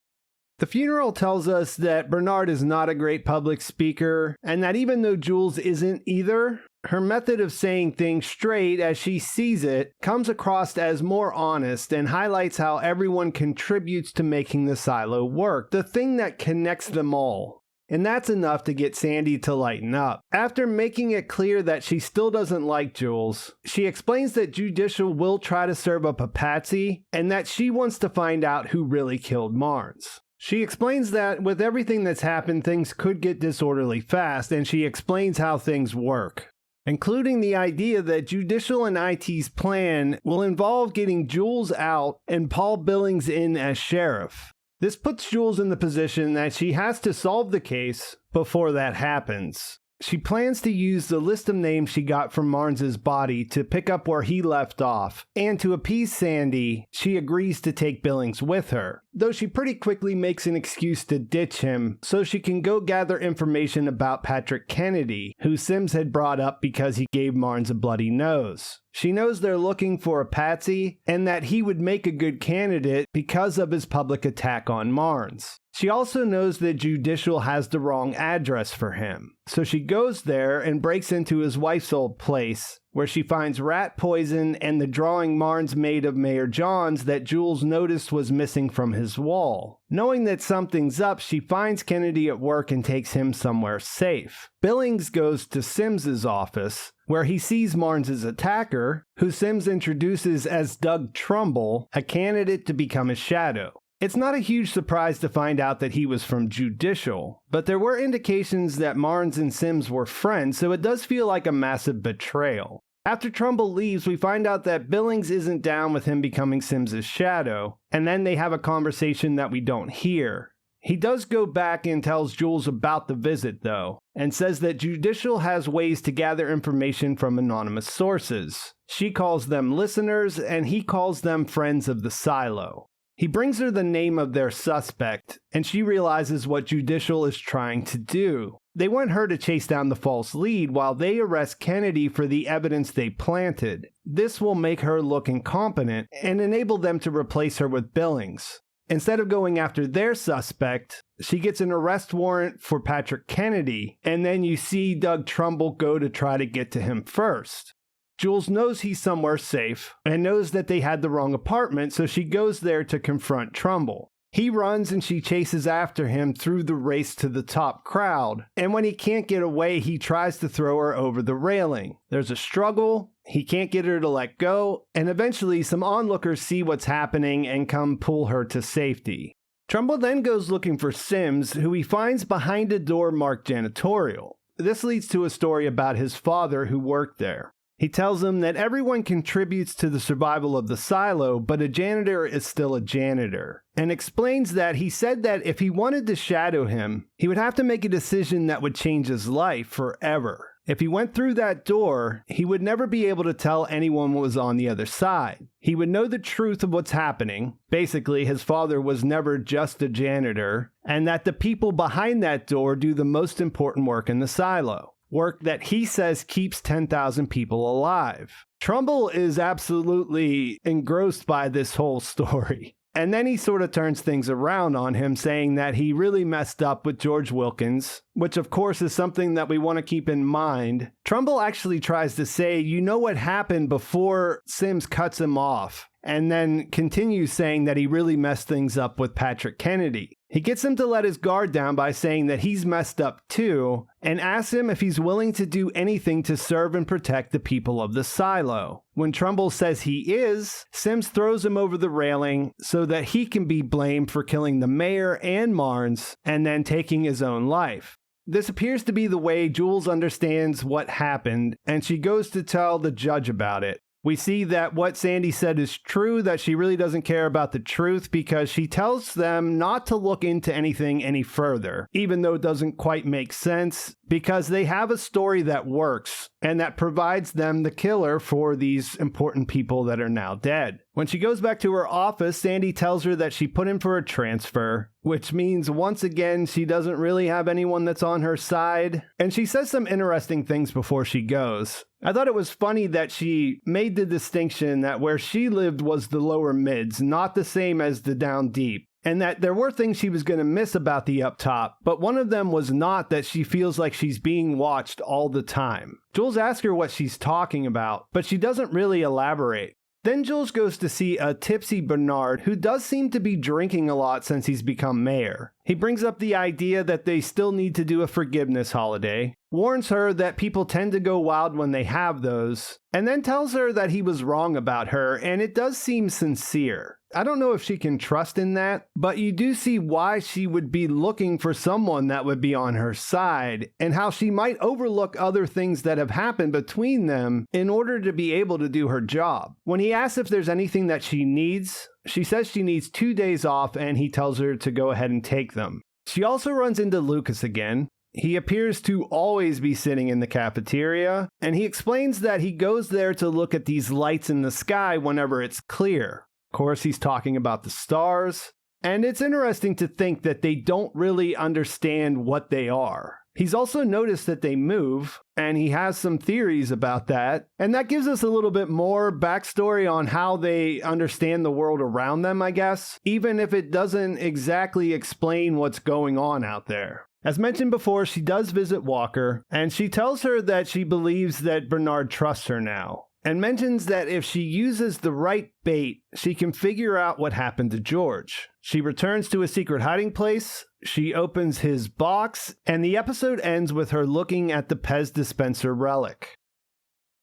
The funeral tells us that Bernard is not a great public speaker, and that even though Jules isn't either, her method of saying things straight as she sees it comes across as more honest and highlights how everyone contributes to making the silo work, the thing that connects them all. And that's enough to get Sandy to lighten up. After making it clear that she still doesn't like Jules, she explains that Judicial will try to serve up a patsy, and that she wants to find out who really killed Marnes. She explains that with everything that's happened, things could get disorderly fast, and she explains how things work, including the idea that Judicial and IT's plan will involve getting Jules out and Paul Billings in as sheriff. This puts Jules in the position that she has to solve the case before that happens. She plans to use the list of names she got from Marnes' body to pick up where he left off, and to appease Sandy, she agrees to take Billings with her, though she pretty quickly makes an excuse to ditch him so she can go gather information about Patrick Kennedy, who Sims had brought up because he gave Marnes a bloody nose. She knows they're looking for a patsy and that he would make a good candidate because of his public attack on Marnes. She also knows that Judicial has the wrong address for him, so she goes there and breaks into his wife's old place, where she finds rat poison and the drawing Marnes made of Mayor Johns that Jules noticed was missing from his wall. Knowing that something's up, she finds Kennedy at work and takes him somewhere safe. Billings goes to Sims's office, where he sees Marnes' attacker, who Sims introduces as Doug Trumbull, a candidate to become his shadow. It's not a huge surprise to find out that he was from Judicial, but there were indications that Marnes and Sims were friends, so it does feel like a massive betrayal. After Trumbull leaves, we find out that Billings isn't down with him becoming Sims's shadow, and then they have a conversation that we don't hear. He does go back and tells Jules about the visit, though, and says that Judicial has ways to gather information from anonymous sources. She calls them listeners, and he calls them friends of the silo. He brings her the name of their suspect, and she realizes what Judicial is trying to do. They want her to chase down the false lead while they arrest Kennedy for the evidence they planted. This will make her look incompetent and enable them to replace her with Billings. Instead of going after their suspect, she gets an arrest warrant for Patrick Kennedy, and then you see Doug Trumbull go to try to get to him first. Jules knows he's somewhere safe and knows that they had the wrong apartment, so she goes there to confront Trumbull. He runs and she chases after him through the race to the top crowd, and when he can't get away, he tries to throw her over the railing. There's a struggle, he can't get her to let go, and eventually some onlookers see what's happening and come pull her to safety. Trumbull then goes looking for Sims, who he finds behind a door marked janitorial. This leads to a story about his father who worked there. He tells him that everyone contributes to the survival of the silo, but a janitor is still a janitor, and explains that he said that if he wanted to shadow him, he would have to make a decision that would change his life forever. If he went through that door, he would never be able to tell anyone what was on the other side. He would know the truth of what's happening. Basically, his father was never just a janitor, and that the people behind that door do the most important work in the silo. Work that he says keeps 10,000 people alive. Trumbull is absolutely engrossed by this whole story. And then he sort of turns things around on him, saying that he really messed up with George Wilkins, which of course is something that we want to keep in mind. Trumbull actually tries to say, you know what happened before Sims cuts him off, and then continues saying that he really messed things up with Patrick Kennedy. He gets him to let his guard down by saying that he's messed up too, and asks him if he's willing to do anything to serve and protect the people of the silo. When Trumbull says he is, Sims throws him over the railing so that he can be blamed for killing the mayor and Marnes, and then taking his own life. This appears to be the way Jules understands what happened, and she goes to tell the judge about it. We see that what Sandy said is true, that she really doesn't care about the truth because she tells them not to look into anything any further, even though it doesn't quite make sense, because they have a story that works and that provides them the killer for these important people that are now dead. When she goes back to her office, Sandy tells her that she put in for a transfer, which means once again she doesn't really have anyone that's on her side, and she says some interesting things before she goes. I thought it was funny that she made the distinction that where she lived was the lower mids, not the same as the down deep, and that there were things she was going to miss about the up top, but one of them was not that she feels like she's being watched all the time. Jules asks her what she's talking about, but she doesn't really elaborate. Then Jules goes to see a tipsy Bernard who does seem to be drinking a lot since he's become mayor. He brings up the idea that they still need to do a forgiveness holiday, warns her that people tend to go wild when they have those, and then tells her that he was wrong about her, and it does seem sincere. I don't know if she can trust in that, but you do see why she would be looking for someone that would be on her side, and how she might overlook other things that have happened between them in order to be able to do her job. When he asks if there's anything that she needs, She says she needs 2 days off and he tells her to go ahead and take them. She also runs into Lucas again. He appears to always be sitting in the cafeteria, and he explains that he goes there to look at these lights in the sky whenever it's clear. Of course, he's talking about the stars, and it's interesting to think that they don't really understand what they are. He's also noticed that they move, and he has some theories about that, and that gives us a little bit more backstory on how they understand the world around them, I guess, even if it doesn't exactly explain what's going on out there. As mentioned before, she does visit Walker, and she tells her that she believes that Bernard trusts her now, and mentions that if she uses the right bait, she can figure out what happened to George. She returns to a secret hiding place, she opens his box, and the episode ends with her looking at the Pez dispenser relic.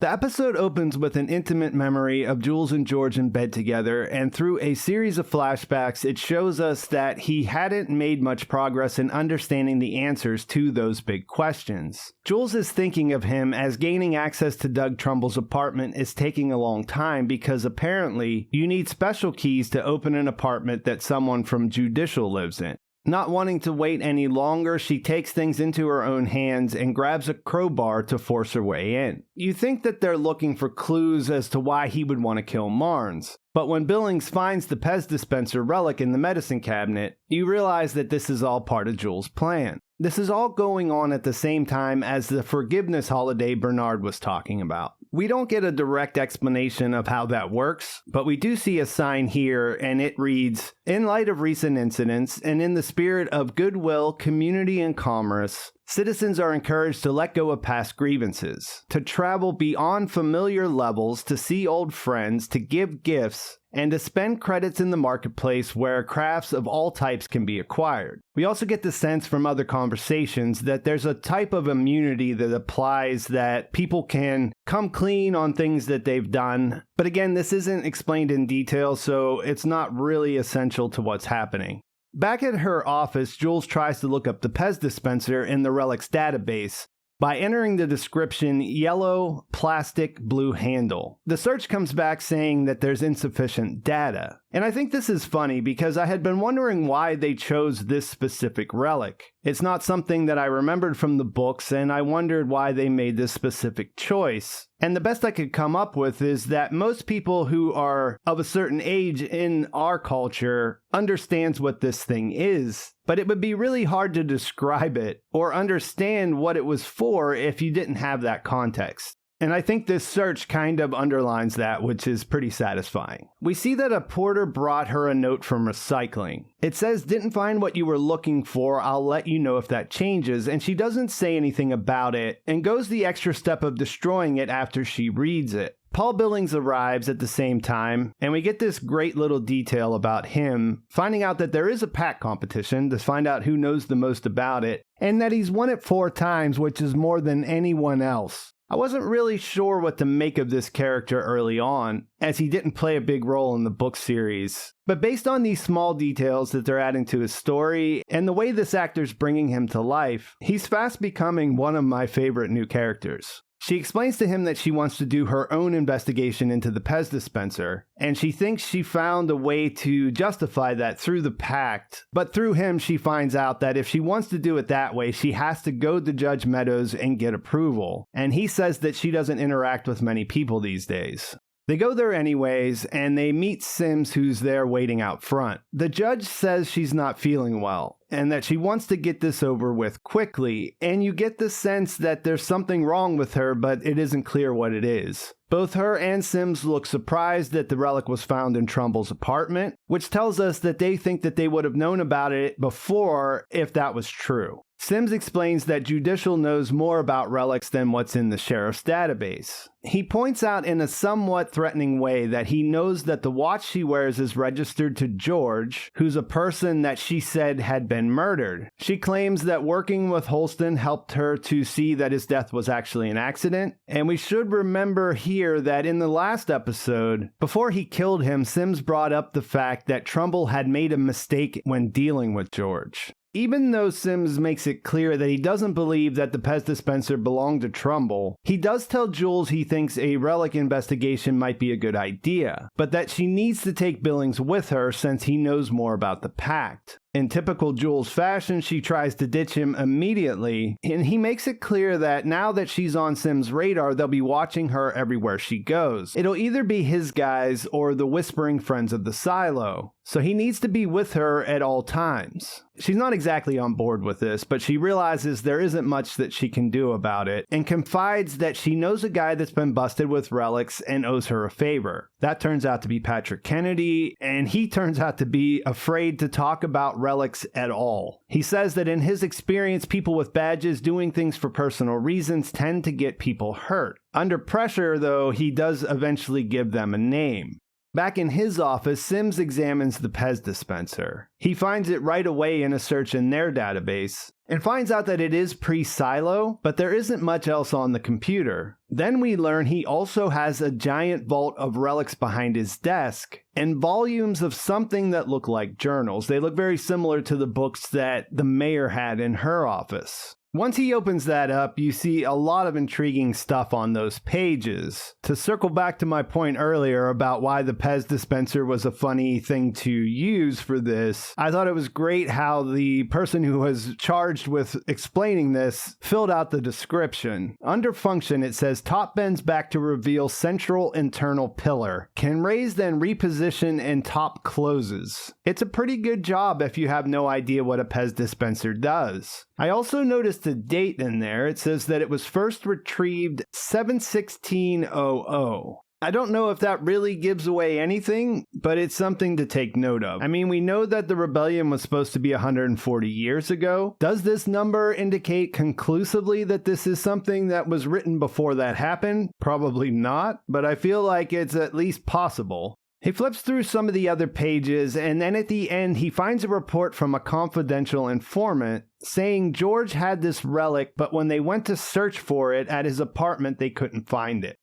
The episode opens with an intimate memory of Jules and George in bed together, and through a series of flashbacks, it shows us that he hadn't made much progress in understanding the answers to those big questions. Jules is thinking of him as gaining access to Doug Trumbull's apartment is taking a long time because apparently you need special keys to open an apartment that someone from Judicial lives in. Not wanting to wait any longer, she takes things into her own hands and grabs a crowbar to force her way in. You think that they're looking for clues as to why he would want to kill Marnes, but when Billings finds the Pez dispenser relic in the medicine cabinet, you realize that this is all part of Jules' plan. This is all going on at the same time as the forgiveness holiday Bernard was talking about. We don't get a direct explanation of how that works, but we do see a sign here, and it reads, "In light of recent incidents, and in the spirit of goodwill, community, and commerce, citizens are encouraged to let go of past grievances, to travel beyond familiar levels, to see old friends, to give gifts, and to spend credits in the marketplace where crafts of all types can be acquired." We also get the sense from other conversations that there's a type of immunity that applies, that people can come clean on things that they've done. But again, this isn't explained in detail, so it's not really essential to what's happening. Back at her office, Jules tries to look up the Pez dispenser in the relics database by entering the description yellow plastic blue handle. The search comes back saying that there's insufficient data. And I think this is funny because I had been wondering why they chose this specific relic. It's not something that I remembered from the books, and I wondered why they made this specific choice. And the best I could come up with is that most people who are of a certain age in our culture understands what this thing is, but it would be really hard to describe it or understand what it was for if you didn't have that context. And I think this search kind of underlines that, which is pretty satisfying. We see that a porter brought her a note from recycling. It says, "Didn't find what you were looking for, I'll let you know if that changes," and she doesn't say anything about it and goes the extra step of destroying it after she reads it. Paul Billings arrives at the same time, and we get this great little detail about him, finding out that there is a pack competition to find out who knows the most about it, and that he's won it 4 times, which is more than anyone else. I wasn't really sure what to make of this character early on, as he didn't play a big role in the book series. But based on these small details that they're adding to his story, and the way this actor's bringing him to life, he's fast becoming one of my favorite new characters. She explains to him that she wants to do her own investigation into the Pez dispenser, and she thinks she found a way to justify that through the pact. But through him, she finds out that if she wants to do it that way, she has to go to Judge Meadows and get approval. And he says that she doesn't interact with many people these days. They go there anyways, and they meet Sims, who's there waiting out front. The judge says she's not feeling well, and that she wants to get this over with quickly, and you get the sense that there's something wrong with her, but it isn't clear what it is. Both her and Sims look surprised that the relic was found in Trumbull's apartment, which tells us that they think that they would have known about it before if that was true. Sims explains that Judicial knows more about relics than what's in the sheriff's database. He points out in a somewhat threatening way that he knows that the watch she wears is registered to George, who's a person that she said had been murdered. She claims that working with Holston helped her to see that his death was actually an accident. And we should remember here that in the last episode, before he killed him, Sims brought up the fact that Trumbull had made a mistake when dealing with George. Even though Sims makes it clear that he doesn't believe that the Pez dispenser belonged to Trumbull, he does tell Jules he thinks a relic investigation might be a good idea, but that she needs to take Billings with her since he knows more about the pact. In typical Jules fashion, she tries to ditch him immediately, and he makes it clear that now that she's on Sim's radar, they'll be watching her everywhere she goes. It'll either be his guys or the whispering friends of the silo, so he needs to be with her at all times. She's not exactly on board with this, but she realizes there isn't much that she can do about it, and confides that she knows a guy that's been busted with relics and owes her a favor. That turns out to be Patrick Kennedy, and he turns out to be afraid to talk about relics at all. He says that in his experience, people with badges doing things for personal reasons tend to get people hurt. Under pressure, though, he does eventually give them a name. Back in his office, Sims examines the Pez dispenser. He finds it right away in a search in their database, and finds out that it is pre-silo, but there isn't much else on the computer. Then we learn he also has a giant vault of relics behind his desk, and volumes of something that look like journals. They look very similar to the books that the mayor had in her office. Once he opens that up, you see a lot of intriguing stuff on those pages. To circle back to my point earlier about why the Pez dispenser was a funny thing to use for this, I thought it was great how the person who was charged with explaining this filled out the description. Under function, it says top bends back to reveal central internal pillar. Can raise then reposition and top closes. It's a pretty good job if you have no idea what a Pez dispenser does. I also noticed a date in there. It says that it was first retrieved 7/16/00. I don't know if that really gives away anything, but it's something to take note of. I mean, we know that the rebellion was supposed to be 140 years ago. Does this number indicate conclusively that this is something that was written before that happened? Probably not, but I feel like it's at least possible. He flips through some of the other pages, and then at the end, he finds a report from a confidential informant saying George had this relic, but when they went to search for it at his apartment, they couldn't find it.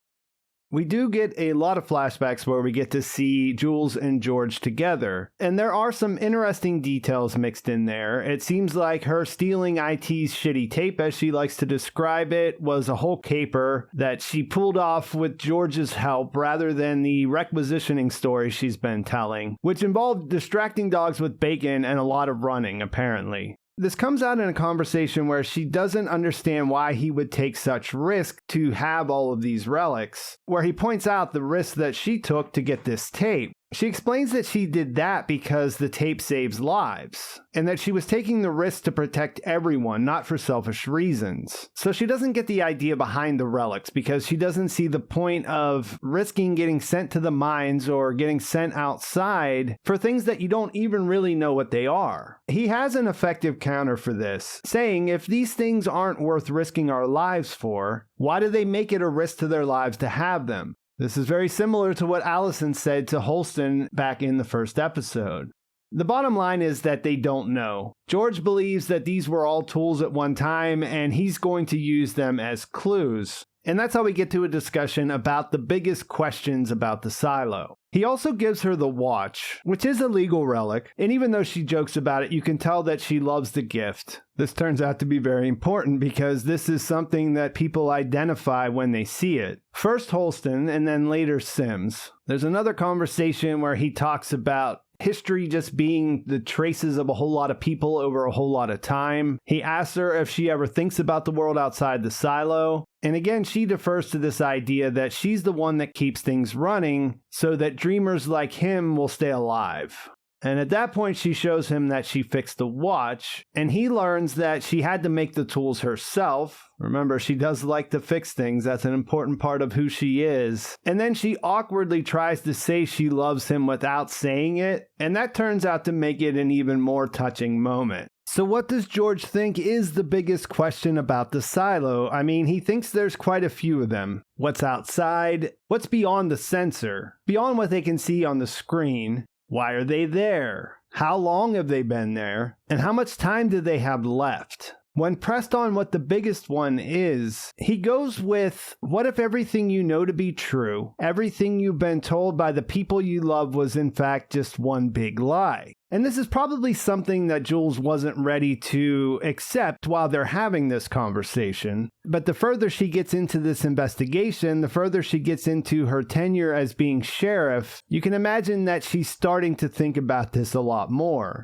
We do get a lot of flashbacks where we get to see Jules and George together, and there are some interesting details mixed in there. It seems like her stealing IT's shitty tape, as she likes to describe it, was a whole caper that she pulled off with George's help rather than the requisitioning story she's been telling, which involved distracting dogs with bacon and a lot of running, apparently. This comes out in a conversation where she doesn't understand why he would take such risk to have all of these relics, where he points out the risk that she took to get this tape. She explains that she did that because the tape saves lives, and that she was taking the risk to protect everyone, not for selfish reasons. So she doesn't get the idea behind the relics, because she doesn't see the point of risking getting sent to the mines or getting sent outside for things that you don't even really know what they are. He has an effective counter for this, saying if these things aren't worth risking our lives for, why do they make it a risk to their lives to have them? This is very similar to what Allison said to Holston back in the first episode. The bottom line is that they don't know. George believes that these were all tools at one time, and he's going to use them as clues. And that's how we get to a discussion about the biggest questions about the silo. He also gives her the watch, which is a legal relic, and even though she jokes about it, you can tell that she loves the gift. This turns out to be very important because this is something that people identify when they see it. First Holston, and then later Sims. There's another conversation where he talks about history just being the traces of a whole lot of people over a whole lot of time. He asks her if she ever thinks about the world outside the silo. And again, she defers to this idea that she's the one that keeps things running so that dreamers like him will stay alive. And at that point, she shows him that she fixed the watch, and he learns that she had to make the tools herself. Remember, she does like to fix things. That's an important part of who she is. And then she awkwardly tries to say she loves him without saying it, and that turns out to make it an even more touching moment. So what does George think is the biggest question about the silo? I mean, he thinks there's quite a few of them. What's outside? What's beyond the sensor? Beyond what they can see on the screen? Why are they there? How long have they been there? And how much time do they have left? When pressed on what the biggest one is, he goes with, what if everything you know to be true, everything you've been told by the people you love was in fact just one big lie? And this is probably something that Jules wasn't ready to accept while they're having this conversation. But the further she gets into this investigation, the further she gets into her tenure as being sheriff, you can imagine that she's starting to think about this a lot more.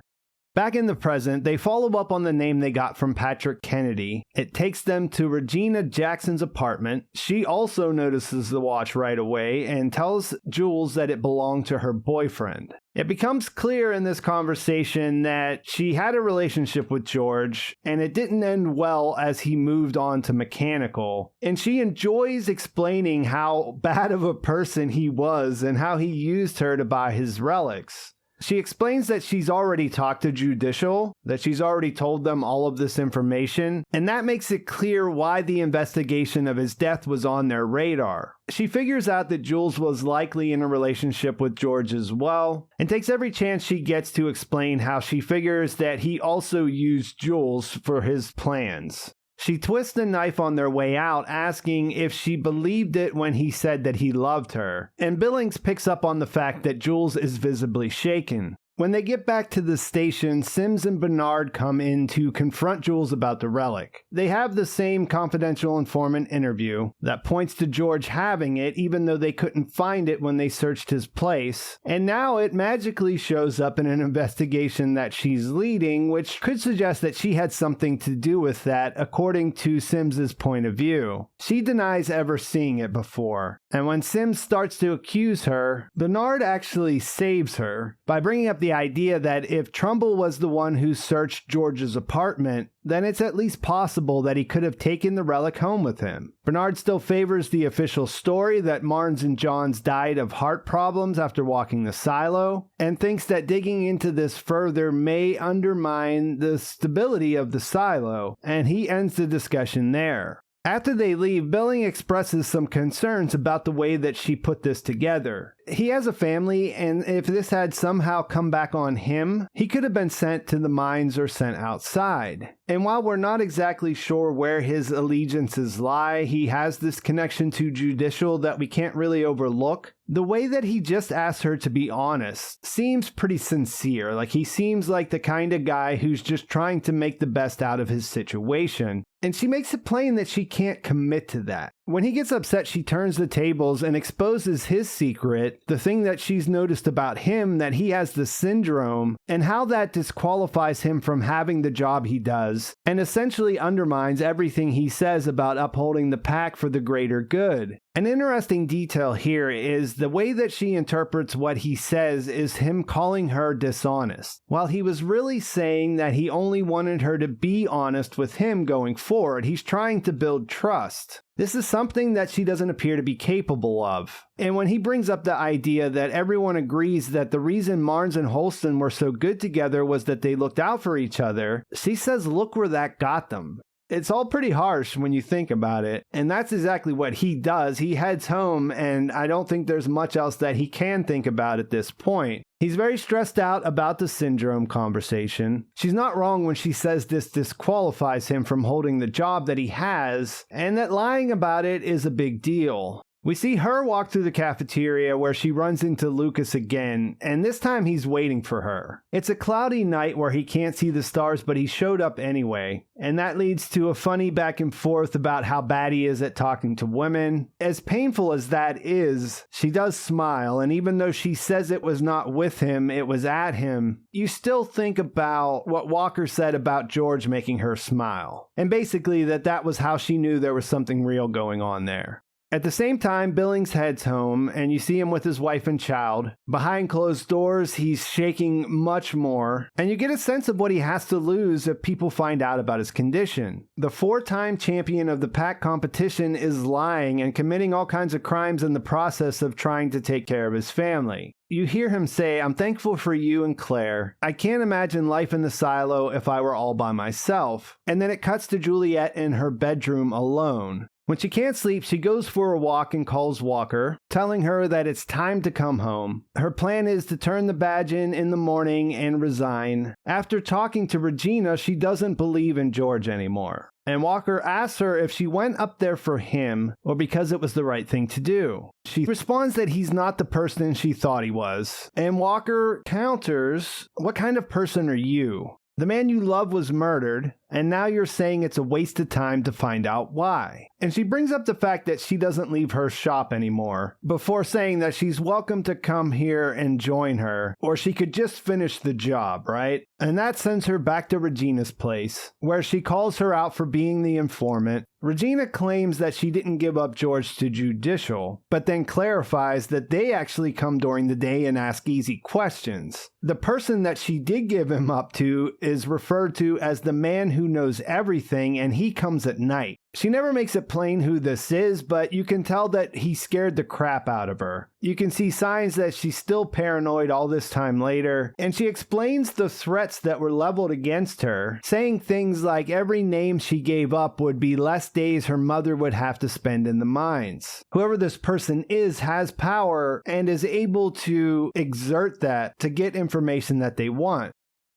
Back in the present, they follow up on the name they got from Patrick Kennedy. It takes them to Regina Jackson's apartment. She also notices the watch right away and tells Jules that it belonged to her boyfriend. It becomes clear in this conversation that she had a relationship with George, and it didn't end well as he moved on to mechanical. And she enjoys explaining how bad of a person he was and how he used her to buy his relics. She explains that she's already talked to Judicial, that she's already told them all of this information, and that makes it clear why the investigation of his death was on their radar. She figures out that Jules was likely in a relationship with George as well, and takes every chance she gets to explain how she figures that he also used Jules for his plans. She twists the knife on their way out, asking if she believed it when he said that he loved her. And Billings picks up on the fact that Jules is visibly shaken. When they get back to the station, Sims and Bernard come in to confront Jules about the relic. They have the same confidential informant interview that points to George having it, even though they couldn't find it when they searched his place. And now it magically shows up in an investigation that she's leading, which could suggest that she had something to do with that, according to Sims's point of view. She denies ever seeing it before. And when Sims starts to accuse her, Bernard actually saves her by bringing up the idea that if Trumbull was the one who searched George's apartment, then it's at least possible that he could have taken the relic home with him. Bernard still favors the official story that Marnes and Johns died of heart problems after walking the silo, and thinks that digging into this further may undermine the stability of the silo, and he ends the discussion there. After they leave, Billing expresses some concerns about the way that she put this together. He has a family, and if this had somehow come back on him, he could have been sent to the mines or sent outside. And while we're not exactly sure where his allegiances lie, he has this connection to Judicial that we can't really overlook. The way that he just asked her to be honest seems pretty sincere. Like, he seems like the kind of guy who's just trying to make the best out of his situation. And she makes it plain that she can't commit to that. When he gets upset, she turns the tables and exposes his secret, the thing that she's noticed about him, that he has the syndrome, and how that disqualifies him from having the job he does, and essentially undermines everything he says about upholding the pack for the greater good. An interesting detail here is the way that she interprets what he says is him calling her dishonest, while he was really saying that he only wanted her to be honest with him going forward. He's trying to build trust. This is something that she doesn't appear to be capable of. And when he brings up the idea that everyone agrees that the reason Marnes and Holston were so good together was that they looked out for each other, she says, look where that got them. It's all pretty harsh when you think about it, and that's exactly what he does. He heads home, and I don't think there's much else that he can think about at this point. He's very stressed out about the syndrome conversation. She's not wrong when she says this disqualifies him from holding the job that he has, and that lying about it is a big deal. We see her walk through the cafeteria where she runs into Lucas again, and this time he's waiting for her. It's a cloudy night where he can't see the stars, but he showed up anyway, and that leads to a funny back and forth about how bad he is at talking to women. As painful as that is, she does smile, and even though she says it was not with him, it was at him, you still think about what Walker said about George making her smile, and basically that was how she knew there was something real going on there. At the same time, Billings heads home, and you see him with his wife and child. Behind closed doors, he's shaking much more, and you get a sense of what he has to lose if people find out about his condition. The 4-time champion of the pack competition is lying and committing all kinds of crimes in the process of trying to take care of his family. You hear him say, "I'm thankful for you and Claire. I can't imagine life in the silo if I were all by myself." And then it cuts to Juliet in her bedroom alone. When she can't sleep, she goes for a walk and calls Walker, telling her that it's time to come home. Her plan is to turn the badge in the morning and resign. After talking to Regina, she doesn't believe in George anymore. And Walker asks her if she went up there for him or because it was the right thing to do. She responds that he's not the person she thought he was. And Walker counters, "What kind of person are you? The man you love was murdered, and now you're saying it's a waste of time to find out why." And she brings up the fact that she doesn't leave her shop anymore, before saying that she's welcome to come here and join her, or she could just finish the job, right? And that sends her back to Regina's place, where she calls her out for being the informant. Regina claims that she didn't give up George to Judicial, but then clarifies that they actually come during the day and ask easy questions. The person that she did give him up to is referred to as the man who knows everything, and he comes at night. She never makes it plain who this is, but you can tell that he scared the crap out of her. You can see signs that she's still paranoid all this time later, and she explains the threats that were leveled against her, saying things like every name she gave up would be less days her mother would have to spend in the mines. Whoever this person is has power and is able to exert that to get information that they want.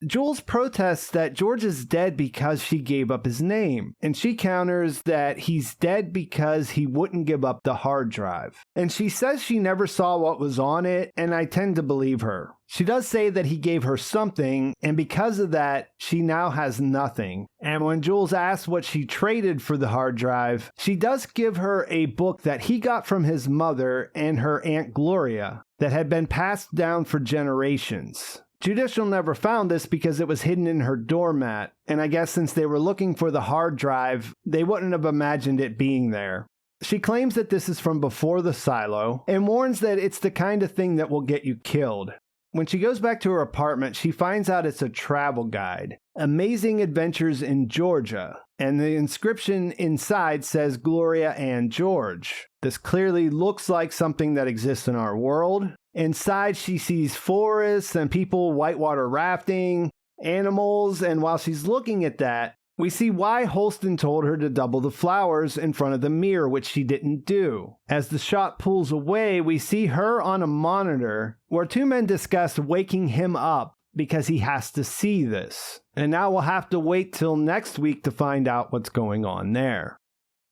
Jules protests that George is dead because she gave up his name, and she counters that he's dead because he wouldn't give up the hard drive. And she says she never saw what was on it, and I tend to believe her. She does say that he gave her something, and because of that, she now has nothing. And when Jules asks what she traded for the hard drive, she does give her a book that he got from his mother and her Aunt Gloria that had been passed down for generations. Judicial never found this because it was hidden in her doormat, and I guess since they were looking for the hard drive, they wouldn't have imagined it being there. She claims that this is from before the silo, and warns that it's the kind of thing that will get you killed. When she goes back to her apartment, she finds out it's a travel guide, Amazing Adventures in Georgia, and the inscription inside says Gloria and George. This clearly looks like something that exists in our world. Inside, she sees forests and people whitewater rafting, animals, and while she's looking at that, we see why Holston told her to double the flowers in front of the mirror, which she didn't do. As the shot pulls away, we see her on a monitor where two men discuss waking him up because he has to see this. And now we'll have to wait till next week to find out what's going on there.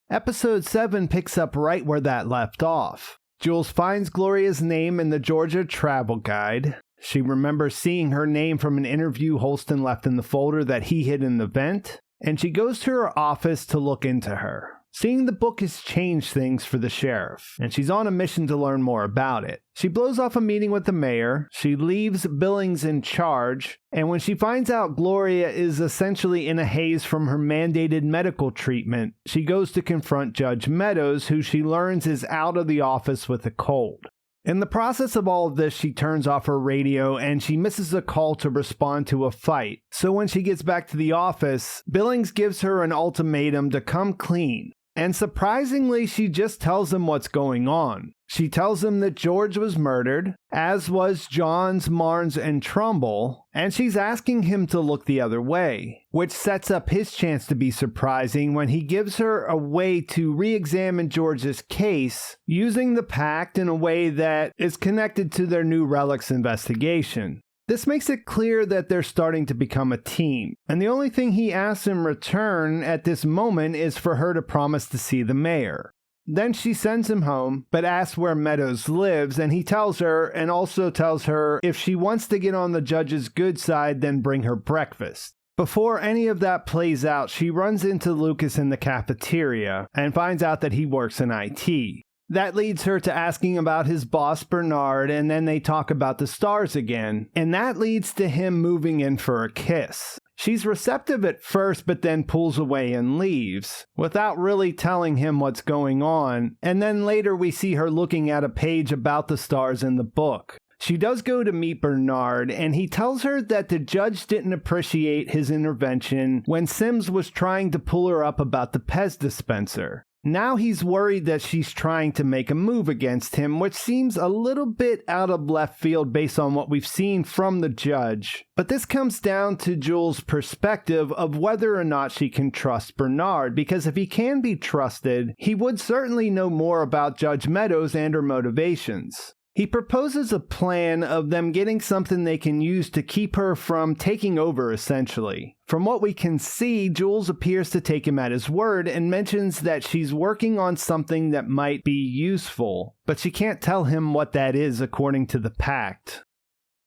Episode 7 picks up right where that left off. Jules finds Gloria's name in the Georgia travel guide. She remembers seeing her name from an interview Holston left in the folder that he hid in the vent, and she goes to her office to look into her. Seeing the book has changed things for the sheriff, and she's on a mission to learn more about it. She blows off a meeting with the mayor, she leaves Billings in charge, and when she finds out Gloria is essentially in a haze from her mandated medical treatment, she goes to confront Judge Meadows, who she learns is out of the office with a cold. In the process of all of this, she turns off her radio and she misses a call to respond to a fight. So when she gets back to the office, Billings gives her an ultimatum to come clean. And surprisingly, she just tells him what's going on. She tells him that George was murdered, as was Johns, Marnes, and Trumbull, and she's asking him to look the other way, which sets up his chance to be surprising when he gives her a way to re-examine George's case using the pact in a way that is connected to their new relics investigation. This makes it clear that they're starting to become a team, and the only thing he asks in return at this moment is for her to promise to see the mayor. Then she sends him home, but asks where Meadows lives, and he tells her, and also tells her if she wants to get on the judge's good side, then bring her breakfast. Before any of that plays out, she runs into Lucas in the cafeteria and finds out that he works in IT. That leads her to asking about his boss, Bernard, and then they talk about the stars again, and that leads to him moving in for a kiss. She's receptive at first, but then pulls away and leaves, without really telling him what's going on, and then later we see her looking at a page about the stars in the book. She does go to meet Bernard, and he tells her that the judge didn't appreciate his intervention when Sims was trying to pull her up about the Pez dispenser. Now he's worried that she's trying to make a move against him, which seems a little bit out of left field based on what we've seen from the judge. But this comes down to Jules' perspective of whether or not she can trust Bernard, because if he can be trusted, he would certainly know more about Judge Meadows and her motivations. He proposes a plan of them getting something they can use to keep her from taking over, essentially. From what we can see, Jules appears to take him at his word and mentions that she's working on something that might be useful, but she can't tell him what that is according to the pact.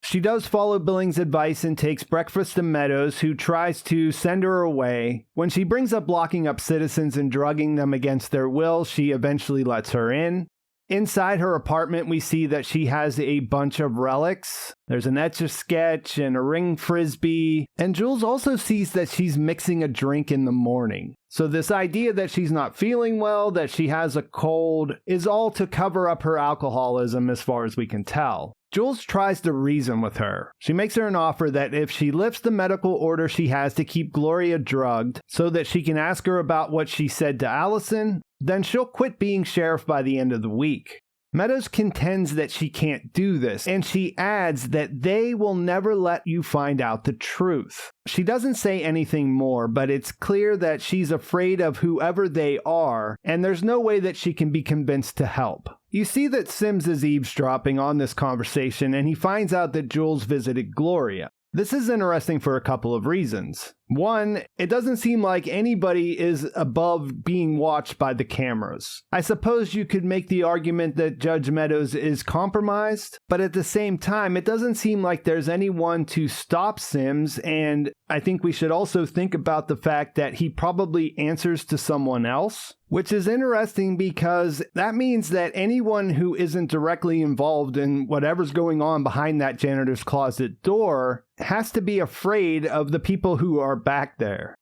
She does follow Billings' advice and takes breakfast to Meadows, who tries to send her away. When she brings up locking up citizens and drugging them against their will, she eventually lets her in. Inside her apartment, we see that she has a bunch of relics. There's an Etch-a-Sketch and a ring frisbee, and Jules also sees that she's mixing a drink in the morning. So this idea that she's not feeling well, that she has a cold, is all to cover up her alcoholism as far as we can tell. Jules tries to reason with her. She makes her an offer that if she lifts the medical order she has to keep Gloria drugged so that she can ask her about what she said to Allison, then she'll quit being sheriff by the end of the week. Meadows contends that she can't do this, and she adds that they will never let you find out the truth. She doesn't say anything more, but it's clear that she's afraid of whoever they are, and there's no way that she can be convinced to help. You see that Sims is eavesdropping on this conversation, and he finds out that Jules visited Gloria. This is interesting for a couple of reasons. One, it doesn't seem like anybody is above being watched by the cameras. I suppose you could make the argument that Judge Meadows is compromised, but at the same time, it doesn't seem like there's anyone to stop Sims, and I think we should also think about the fact that he probably answers to someone else, which is interesting because that means that anyone who isn't directly involved in whatever's going on behind that janitor's closet door has to be afraid of the people who are back there.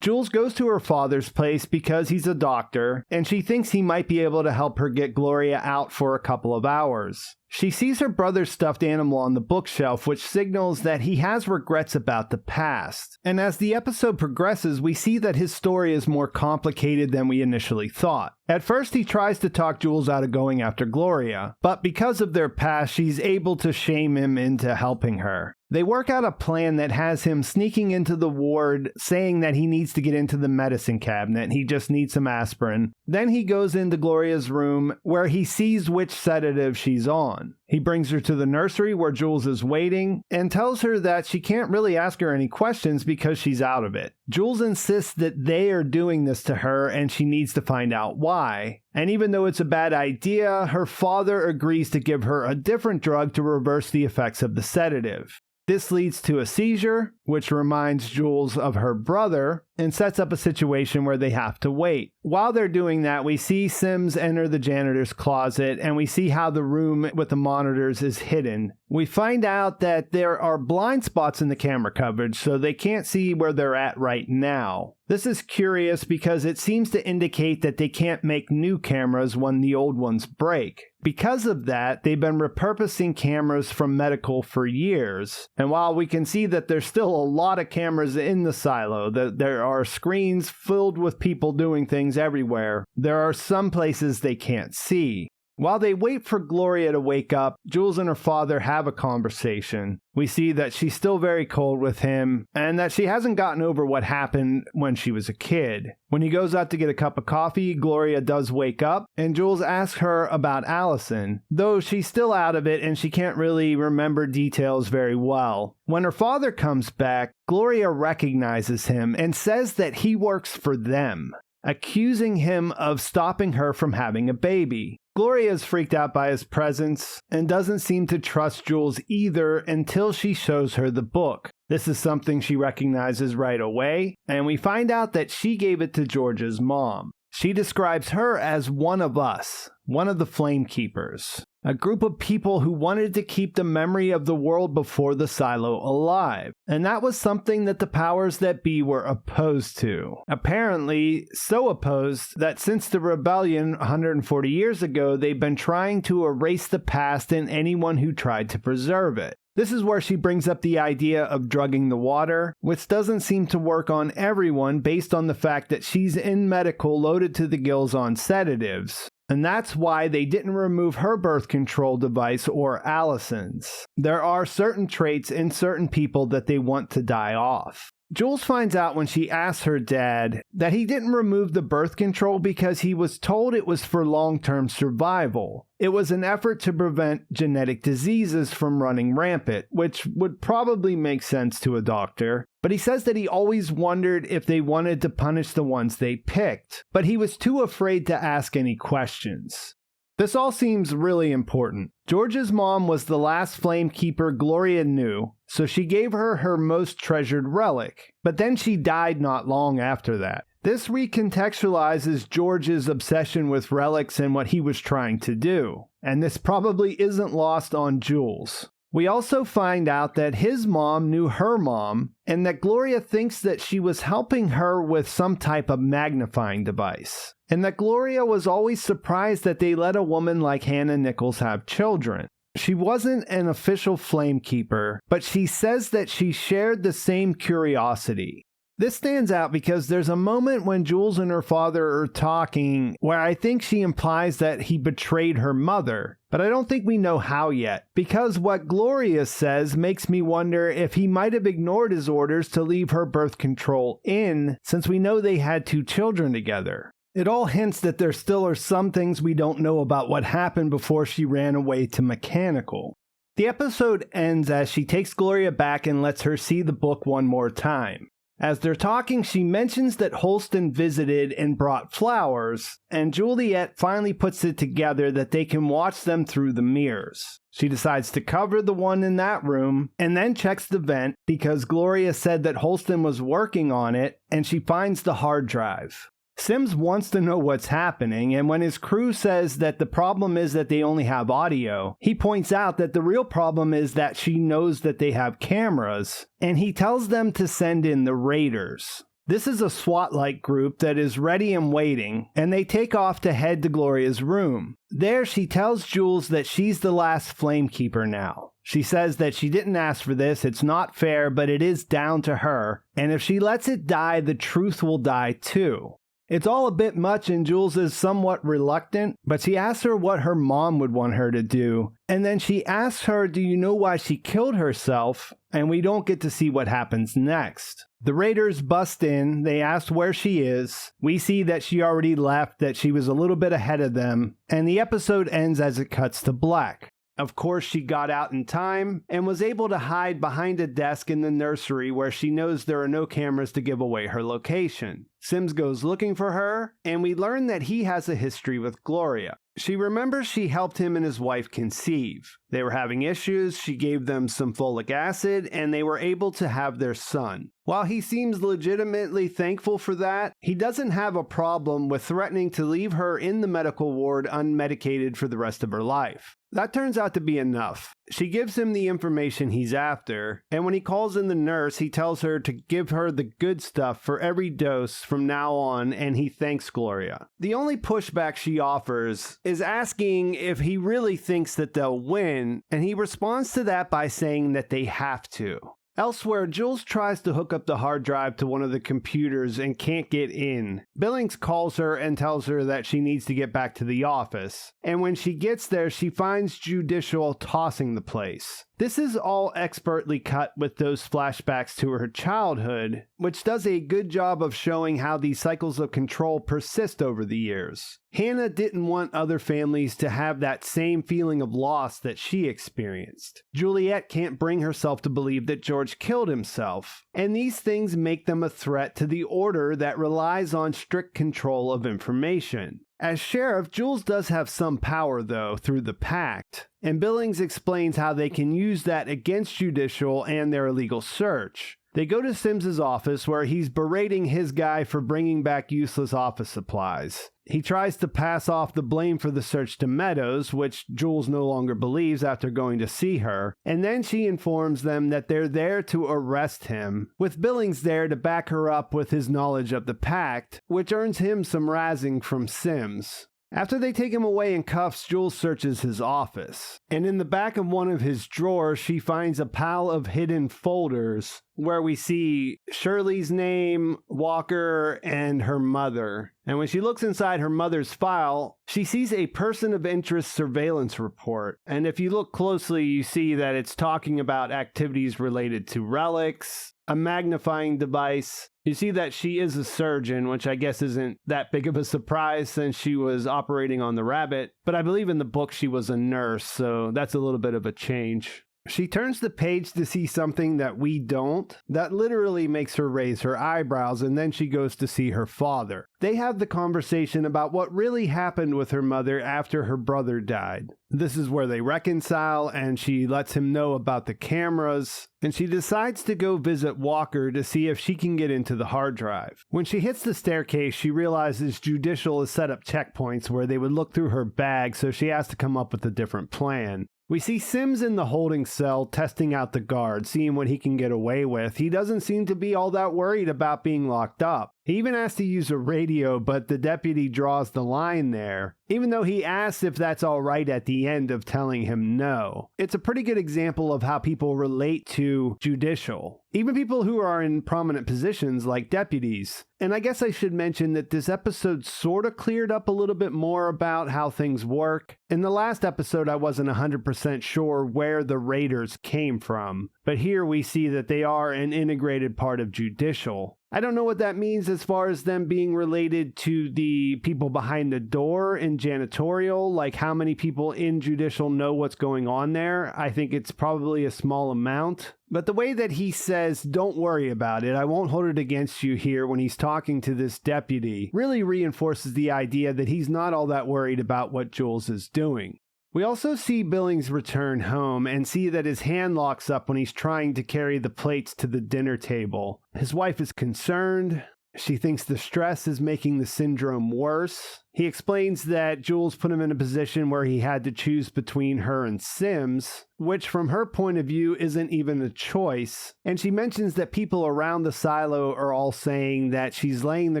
Jules goes to her father's place because he's a doctor, and she thinks he might be able to help her get Gloria out for a couple of hours. She sees her brother's stuffed animal on the bookshelf, which signals that he has regrets about the past. And as the episode progresses, we see that his story is more complicated than we initially thought. At first, he tries to talk Jules out of going after Gloria, but because of their past, she's able to shame him into helping her. They work out a plan that has him sneaking into the ward, saying that he needs to get into the medicine cabinet. He just needs some aspirin. Then he goes into Gloria's room, where he sees which sedative she's on. He brings her to the nursery where Jules is waiting and tells her that she can't really ask her any questions because she's out of it. Jules insists that they are doing this to her and she needs to find out why. And even though it's a bad idea, her father agrees to give her a different drug to reverse the effects of the sedative. This leads to a seizure, which reminds Jules of her brother, and sets up a situation where they have to wait. While they're doing that, we see Sims enter the janitor's closet, and we see how the room with the monitors is hidden. We find out that there are blind spots in the camera coverage, so they can't see where they're at right now. This is curious because it seems to indicate that they can't make new cameras when the old ones break. Because of that, they've been repurposing cameras from medical for years. And while we can see that there's still a lot of cameras in the silo, that there are screens filled with people doing things everywhere, there are some places they can't see. While they wait for Gloria to wake up, Jules and her father have a conversation. We see that she's still very cold with him, and that she hasn't gotten over what happened when she was a kid. When he goes out to get a cup of coffee, Gloria does wake up, and Jules asks her about Allison, though she's still out of it and she can't really remember details very well. When her father comes back, Gloria recognizes him and says that he works for them, accusing him of stopping her from having a baby. Gloria is freaked out by his presence and doesn't seem to trust Jules either until she shows her the book. This is something she recognizes right away, and we find out that she gave it to George's mom. She describes her as one of us, one of the flamekeepers, a group of people who wanted to keep the memory of the world before the silo alive. And that was something that the powers that be were opposed to. Apparently, so opposed that since the rebellion 140 years ago, they've been trying to erase the past and anyone who tried to preserve it. This is where she brings up the idea of drugging the water, which doesn't seem to work on everyone based on the fact that she's in medical loaded to the gills on sedatives. And that's why they didn't remove her birth control device or Allison's. There are certain traits in certain people that they want to die off. Jules finds out when she asks her dad that he didn't remove the birth control because he was told it was for long-term survival. It was an effort to prevent genetic diseases from running rampant, which would probably make sense to a doctor. But he says that he always wondered if they wanted to punish the ones they picked, but he was too afraid to ask any questions. This all seems really important. George's mom was the last flamekeeper Gloria knew, so she gave her her most treasured relic, but then she died not long after that. This recontextualizes George's obsession with relics and what he was trying to do, and this probably isn't lost on Jules. We also find out that his mom knew her mom, and that Gloria thinks that she was helping her with some type of magnifying device, and that Gloria was always surprised that they let a woman like Hannah Nichols have children. She wasn't an official flamekeeper, but she says that she shared the same curiosity. This stands out because there's a moment when Jules and her father are talking where I think she implies that he betrayed her mother, but I don't think we know how yet, because what Gloria says makes me wonder if he might have ignored his orders to leave her birth control in, since we know they had 2 children together. It all hints that there still are some things we don't know about what happened before she ran away to mechanical. The episode ends as she takes Gloria back and lets her see the book one more time. As they're talking, she mentions that Holston visited and brought flowers, and Juliet finally puts it together that they can watch them through the mirrors. She decides to cover the one in that room, and then checks the vent because Gloria said that Holston was working on it, and she finds the hard drive. Sims wants to know what's happening, and when his crew says that the problem is that they only have audio, he points out that the real problem is that she knows that they have cameras, and he tells them to send in the raiders. This is a SWAT-like group that is ready and waiting, and they take off to head to Gloria's room. There she tells Jules that she's the last flamekeeper now. She says that she didn't ask for this, it's not fair, but it is down to her, and if she lets it die, the truth will die too. It's all a bit much and Jules is somewhat reluctant, but she asks her what her mom would want her to do, and then she asks her, do you know why she killed herself? And we don't get to see what happens next. The raiders bust in, they ask where she is, we see that she already left, that she was a little bit ahead of them, and the episode ends as it cuts to black. Of course, she got out in time and was able to hide behind a desk in the nursery where she knows there are no cameras to give away her location. Sims goes looking for her, and we learn that he has a history with Gloria. She remembers she helped him and his wife conceive. They were having issues, she gave them some folic acid, and they were able to have their son. While he seems legitimately thankful for that, he doesn't have a problem with threatening to leave her in the medical ward unmedicated for the rest of her life. That turns out to be enough. She gives him the information he's after, and when he calls in the nurse, he tells her to give her the good stuff for every dose from now on, and he thanks Gloria. The only pushback she offers is asking if he really thinks that they'll win, and he responds to that by saying that they have to. Elsewhere, Jules tries to hook up the hard drive to one of the computers and can't get in. Billings calls her and tells her that she needs to get back to the office. And when she gets there, she finds Judicial tossing the place. This is all expertly cut with those flashbacks to her childhood, which does a good job of showing how these cycles of control persist over the years. Hannah didn't want other families to have that same feeling of loss that she experienced. Juliet can't bring herself to believe that George killed himself, and these things make them a threat to the order that relies on strict control of information. As sheriff, Jules does have some power, though, through the pact, and Billings explains how they can use that against Judicial and their illegal search. They go to Sims's office where he's berating his guy for bringing back useless office supplies. He tries to pass off the blame for the search to Meadows, which Jules no longer believes after going to see her, and then she informs them that they're there to arrest him, with Billings there to back her up with his knowledge of the pact, which earns him some razzing from Sims. After they take him away in cuffs, Jules searches his office. And in the back of one of his drawers, she finds a pile of hidden folders where we see Shirley's name, Walker, and her mother. And when she looks inside her mother's file, she sees a person of interest surveillance report. And if you look closely, you see that it's talking about activities related to relics, a magnifying device. You see that she is a surgeon, which I guess isn't that big of a surprise since she was operating on the rabbit. But I believe in the book she was a nurse, so that's a little bit of a change. She turns the page to see something that we don't. That literally makes her raise her eyebrows, and then she goes to see her father. They have the conversation about what really happened with her mother after her brother died. This is where they reconcile, and she lets him know about the cameras, and she decides to go visit Walker to see if she can get into the hard drive. When she hits the staircase, she realizes Judicial has set up checkpoints where they would look through her bag, so she has to come up with a different plan. We see Sims in the holding cell testing out the guard, seeing what he can get away with. He doesn't seem to be all that worried about being locked up. He even has to use a radio, but the deputy draws the line there, even though he asks if that's all right at the end of telling him no. It's a pretty good example of how people relate to Judicial, even people who are in prominent positions like deputies. And I guess I should mention that this episode sort of cleared up a little bit more about how things work. In the last episode, I wasn't 100% sure where the raiders came from, but here we see that they are an integrated part of Judicial. I don't know what that means as far as them being related to the people behind the door in janitorial, like how many people in Judicial know what's going on there. I think it's probably a small amount. But the way that he says, "Don't worry about it, I won't hold it against you" here when he's talking to this deputy really reinforces the idea that he's not all that worried about what Jules is doing. We also see Billings return home and see that his hand locks up when he's trying to carry the plates to the dinner table. His wife is concerned. She thinks the stress is making the syndrome worse. He explains that Jules put him in a position where he had to choose between her and Sims, which from her point of view isn't even a choice. And she mentions that people around the silo are all saying that she's laying the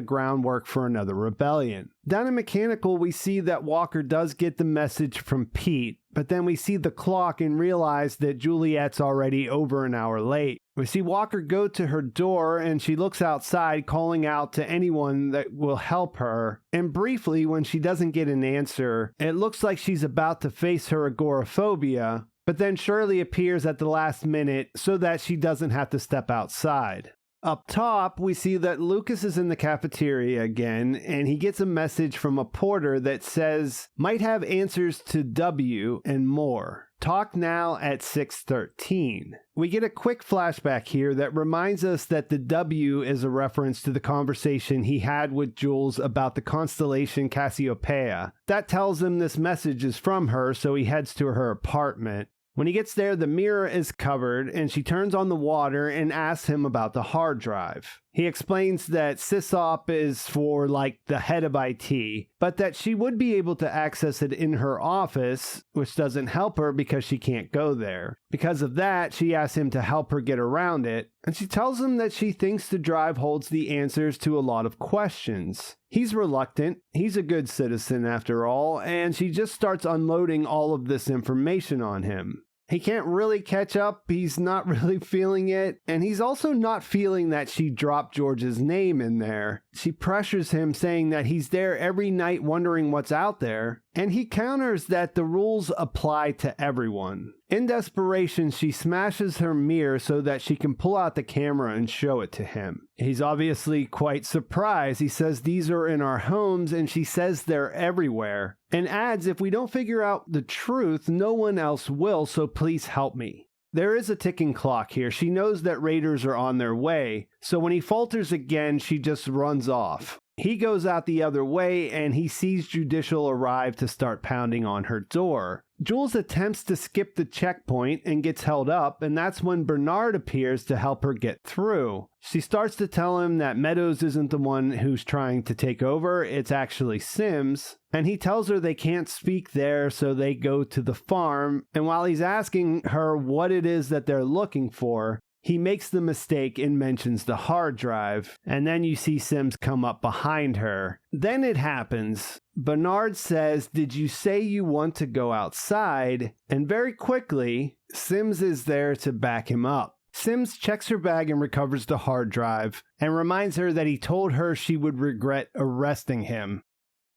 groundwork for another rebellion. Down in Mechanical, we see that Walker does get the message from Pete, but then we see the clock and realize that Juliet's already over an hour late. We see Walker go to her door and she looks outside calling out to anyone that will help her. And briefly, when she doesn't get an answer, it looks like she's about to face her agoraphobia, but then Shirley appears at the last minute so that she doesn't have to step outside. Up top, we see that Lucas is in the cafeteria again, and he gets a message from a porter that says, "Might have answers to W and more. Talk now at 6:13. We get a quick flashback here that reminds us that the W is a reference to the conversation he had with Jules about the constellation Cassiopeia. That tells him this message is from her, so he heads to her apartment. When he gets there, the mirror is covered, and she turns on the water and asks him about the hard drive. He explains that sysop is for, like, the head of IT, but that she would be able to access it in her office, which doesn't help her because she can't go there. Because of that, she asks him to help her get around it, and she tells him that she thinks the drive holds the answers to a lot of questions. He's reluctant. He's a good citizen after all, and she just starts unloading all of this information on him. He can't really catch up, he's not really feeling it, and he's also not feeling that she dropped George's name in there. She pressures him, saying that he's there every night wondering what's out there, and he counters that the rules apply to everyone. In desperation, she smashes her mirror so that she can pull out the camera and show it to him. He's obviously quite surprised. He says these are in our homes, and she says they're everywhere, and adds, "If we don't figure out the truth, no one else will, so please help me." There is a ticking clock here. She knows that raiders are on their way, so when he falters again, she just runs off. He goes out the other way, and he sees Judicial arrive to start pounding on her door. Jules attempts to skip the checkpoint and gets held up, and that's when Bernard appears to help her get through. She starts to tell him that Meadows isn't the one who's trying to take over, it's actually Sims, and he tells her they can't speak there, so they go to the farm, and while he's asking her what it is that they're looking for, He makes the mistake and mentions the hard drive, and then you see Sims come up behind her. Then it happens. Bernard says, "Did you say you want to go outside?" And very quickly, Sims is there to back him up. Sims checks her bag and recovers the hard drive, and reminds her that he told her she would regret arresting him.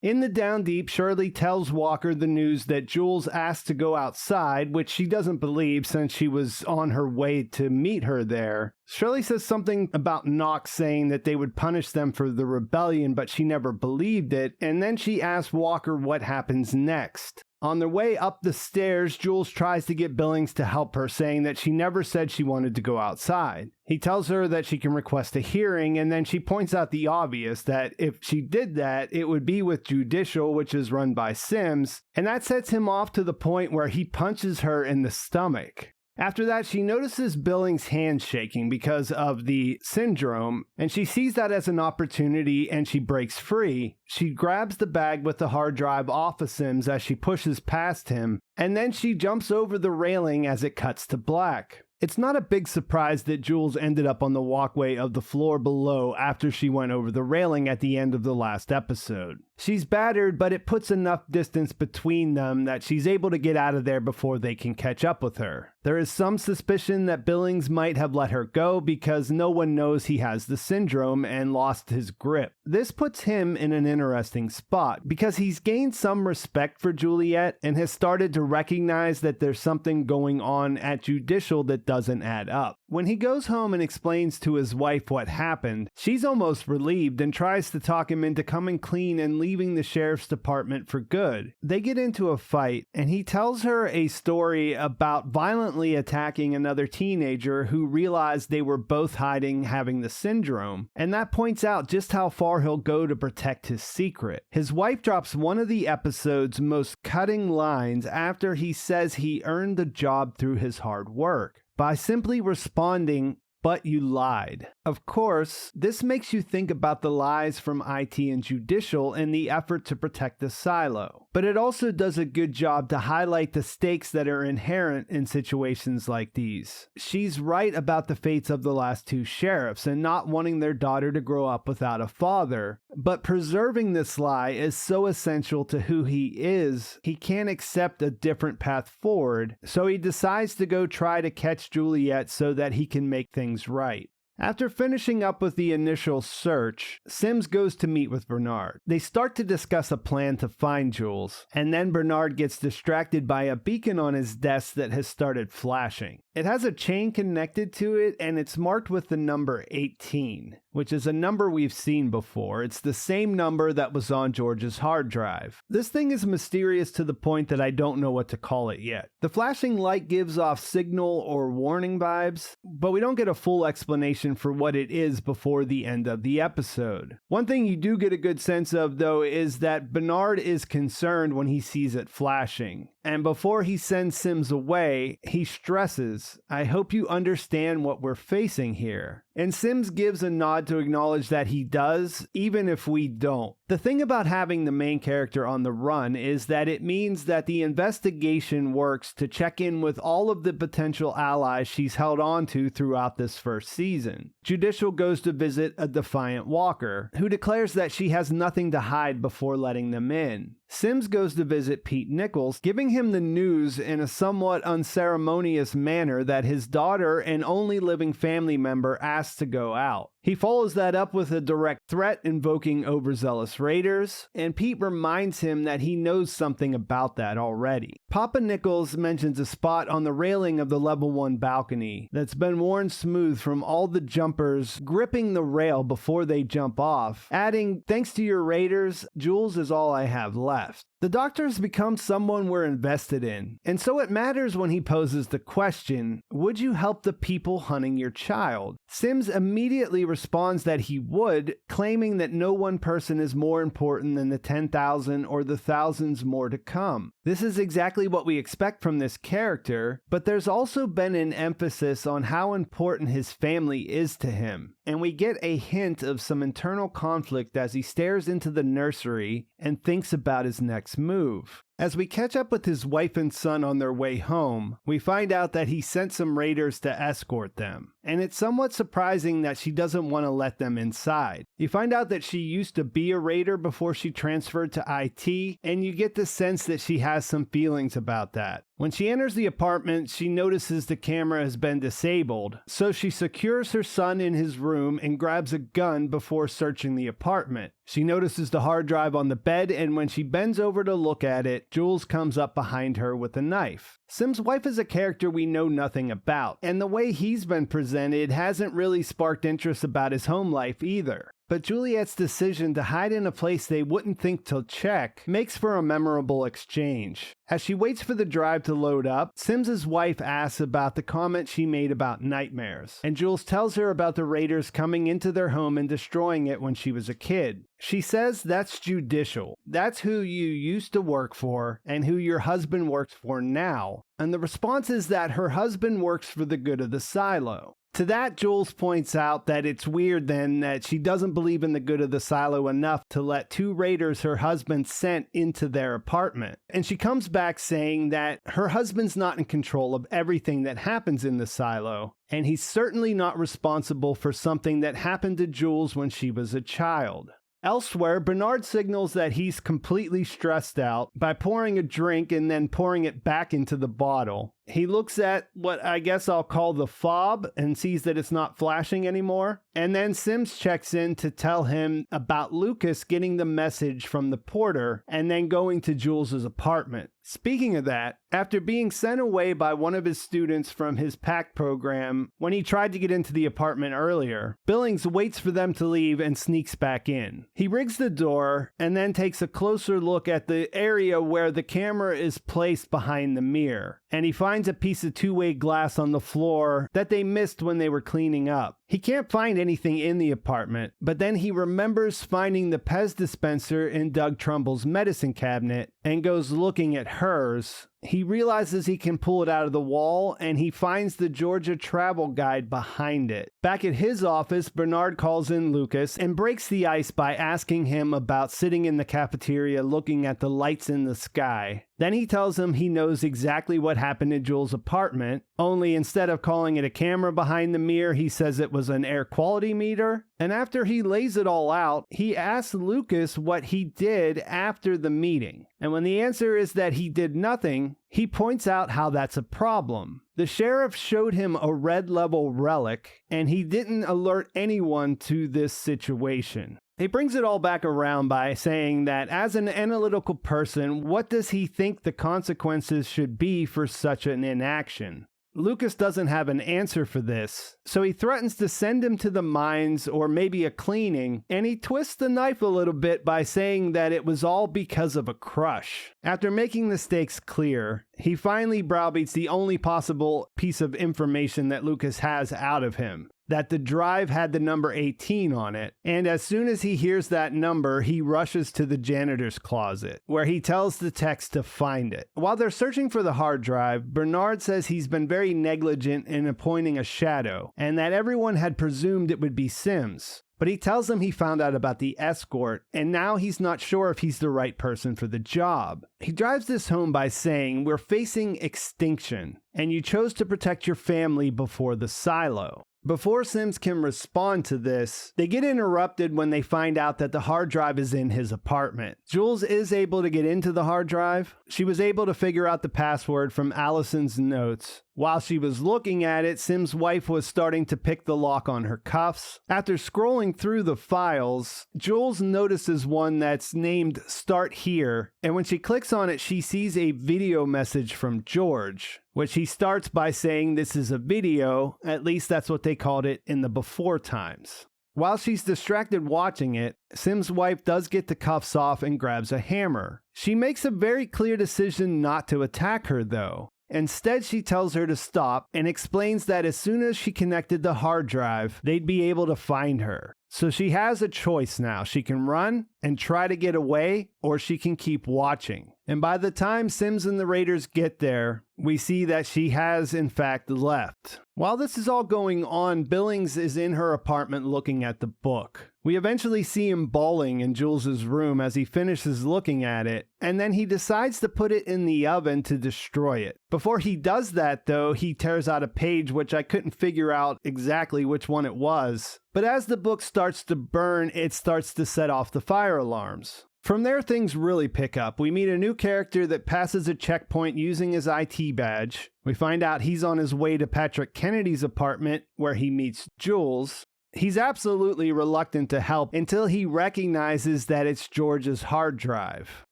In the down deep, Shirley tells Walker the news that Jules asked to go outside, which she doesn't believe since she was on her way to meet her there. Shirley says something about Knox saying that they would punish them for the rebellion, but she never believed it, and then she asks Walker what happens next. On their way up the stairs, Jules tries to get Billings to help her, saying that she never said she wanted to go outside. He tells her that she can request a hearing, and then she points out the obvious, that if she did that, it would be with Judicial, which is run by Sims, and that sets him off to the point where he punches her in the stomach. After that, she notices Billings' hand shaking because of the syndrome, and she sees that as an opportunity and she breaks free. She grabs the bag with the hard drive off of Sims as she pushes past him, and then she jumps over the railing as it cuts to black. It's not a big surprise that Jules ended up on the walkway of the floor below after she went over the railing at the end of the last episode. She's battered, but it puts enough distance between them that she's able to get out of there before they can catch up with her. There is some suspicion that Billings might have let her go because no one knows he has the syndrome and lost his grip. This puts him in an interesting spot because he's gained some respect for Juliet and has started to recognize that there's something going on at Judicial that doesn't add up. When he goes home and explains to his wife what happened, she's almost relieved and tries to talk him into coming clean and leaving the sheriff's department for good. They get into a fight, and he tells her a story about violently attacking another teenager who realized they were both hiding having the syndrome, and that points out just how far he'll go to protect his secret. His wife drops one of the episode's most cutting lines after he says he earned the job through his hard work, by simply responding, "But you lied." Of course, this makes you think about the lies from IT and Judicial in the effort to protect the silo. But it also does a good job to highlight the stakes that are inherent in situations like these. She's right about the fates of the last two sheriffs and not wanting their daughter to grow up without a father. But preserving this lie is so essential to who he is, he can't accept a different path forward, so he decides to go try to catch Juliet so that he can make things right. After finishing up with the initial search, Sims goes to meet with Bernard. They start to discuss a plan to find Jules, and then Bernard gets distracted by a beacon on his desk that has started flashing. It has a chain connected to it, and it's marked with the number 18, which is a number we've seen before. It's the same number that was on George's hard drive. This thing is mysterious to the point that I don't know what to call it yet. The flashing light gives off signal or warning vibes, but we don't get a full explanation for what it is before the end of the episode. One thing you do get a good sense of, though, is that Bernard is concerned when he sees it flashing. And before he sends Sims away, he stresses, "I hope you understand what we're facing here." And Sims gives a nod to acknowledge that he does, even if we don't. The thing about having the main character on the run is that it means that the investigation works to check in with all of the potential allies she's held on to throughout this first season. Judicial goes to visit a defiant Walker, who declares that she has nothing to hide before letting them in. Sims goes to visit Pete Nichols, giving him the news in a somewhat unceremonious manner that his daughter and only living family member asked to go out. He follows that up with a direct threat invoking overzealous raiders, and Pete reminds him that he knows something about that already. Papa Nichols mentions a spot on the railing of the level 1 balcony that's been worn smooth from all the jumpers gripping the rail before they jump off, adding, "Thanks to your raiders, Jules is all I have left." The doctor has become someone we're invested in, and so it matters when he poses the question, "Would you help the people hunting your child?" Sims immediately responds that he would, claiming that no one person is more important than the 10,000 or the thousands more to come. This is exactly what we expect from this character, but there's also been an emphasis on how important his family is to him, and we get a hint of some internal conflict as he stares into the nursery and thinks about his next move. As we catch up with his wife and son on their way home, we find out that he sent some raiders to escort them, and it's somewhat surprising that she doesn't want to let them inside. You find out that she used to be a raider before she transferred to IT, and you get the sense that she has some feelings about that. When she enters the apartment, she notices the camera has been disabled, so she secures her son in his room and grabs a gun before searching the apartment. She notices the hard drive on the bed, and when she bends over to look at it, Jules comes up behind her with a knife. Sim's wife is a character we know nothing about, and the way he's been presented hasn't really sparked interest about his home life either. But Juliet's decision to hide in a place they wouldn't think to check makes for a memorable exchange. As she waits for the drive to load up, Sim's wife asks about the comment she made about nightmares, and Jules tells her about the raiders coming into their home and destroying it when she was a kid. She says that's Judicial. That's who you used to work for and who your husband works for now. And the response is that her husband works for the good of the silo. To that, Jules points out that it's weird then that she doesn't believe in the good of the silo enough to let two raiders her husband sent into their apartment. And she comes back saying that her husband's not in control of everything that happens in the silo, and he's certainly not responsible for something that happened to Jules when she was a child. Elsewhere, Bernard signals that he's completely stressed out by pouring a drink and then pouring it back into the bottle. He looks at what I guess I'll call the fob and sees that it's not flashing anymore. And then Sims checks in to tell him about Lucas getting the message from the porter and then going to Jules's apartment. Speaking of that, after being sent away by one of his students from his PAC program when he tried to get into the apartment earlier, Billings waits for them to leave and sneaks back in. He rigs the door and then takes a closer look at the area where the camera is placed behind the mirror, and he finds a piece of two-way glass on the floor that they missed when they were cleaning up. He can't find anything in the apartment, but then he remembers finding the Pez dispenser in Doug Trumbull's medicine cabinet and goes looking at hers. He realizes he can pull it out of the wall, and he finds the Georgia travel guide behind it. Back at his office, Bernard calls in Lucas and breaks the ice by asking him about sitting in the cafeteria looking at the lights in the sky. Then he tells him he knows exactly what happened in Jules' apartment, only instead of calling it a camera behind the mirror, he says it was an air quality meter. And after he lays it all out, he asks Lucas what he did after the meeting. And when the answer is that he did nothing, he points out how that's a problem. The sheriff showed him a red level relic, and he didn't alert anyone to this situation. He brings it all back around by saying that as an analytical person, what does he think the consequences should be for such an inaction? Lucas doesn't have an answer for this, so he threatens to send him to the mines or maybe a cleaning, and he twists the knife a little bit by saying that it was all because of a crush. After making the stakes clear, he finally browbeats the only possible piece of information that Lucas has out of him, that the drive had the number 18 on it, and as soon as he hears that number, he rushes to the janitor's closet, where he tells the techs to find it. While they're searching for the hard drive, Bernard says he's been very negligent in appointing a shadow, and that everyone had presumed it would be Sims. But he tells them he found out about the escort, and now he's not sure if he's the right person for the job. He drives this home by saying, "We're facing extinction, and you chose to protect your family before the silo." Before Sims can respond to this, they get interrupted when they find out that the hard drive is in his apartment. Jules is able to get into the hard drive. She was able to figure out the password from Allison's notes. While she was looking at it, Sim's wife was starting to pick the lock on her cuffs. After scrolling through the files, Jules notices one that's named Start Here, and when she clicks on it, she sees a video message from George, which he starts by saying this is a video, at least that's what they called it in the before times. While she's distracted watching it, Sim's wife does get the cuffs off and grabs a hammer. She makes a very clear decision not to attack her though. Instead, she tells her to stop and explains that as soon as she connected the hard drive, they'd be able to find her. So she has a choice now. She can run and try to get away, or she can keep watching. And by the time Sims and the Raiders get there, we see that she has in fact left. While this is all going on, Billings is in her apartment looking at the book. We eventually see him bawling in Jules's room as he finishes looking at it, and then he decides to put it in the oven to destroy it. Before he does that, though, he tears out a page which I couldn't figure out exactly which one it was. But as the book starts to burn, it starts to set off the fire alarms. From there, things really pick up. We meet a new character that passes a checkpoint using his IT badge. We find out he's on his way to Patrick Kennedy's apartment where he meets Jules. He's absolutely reluctant to help until he recognizes that it's George's hard drive.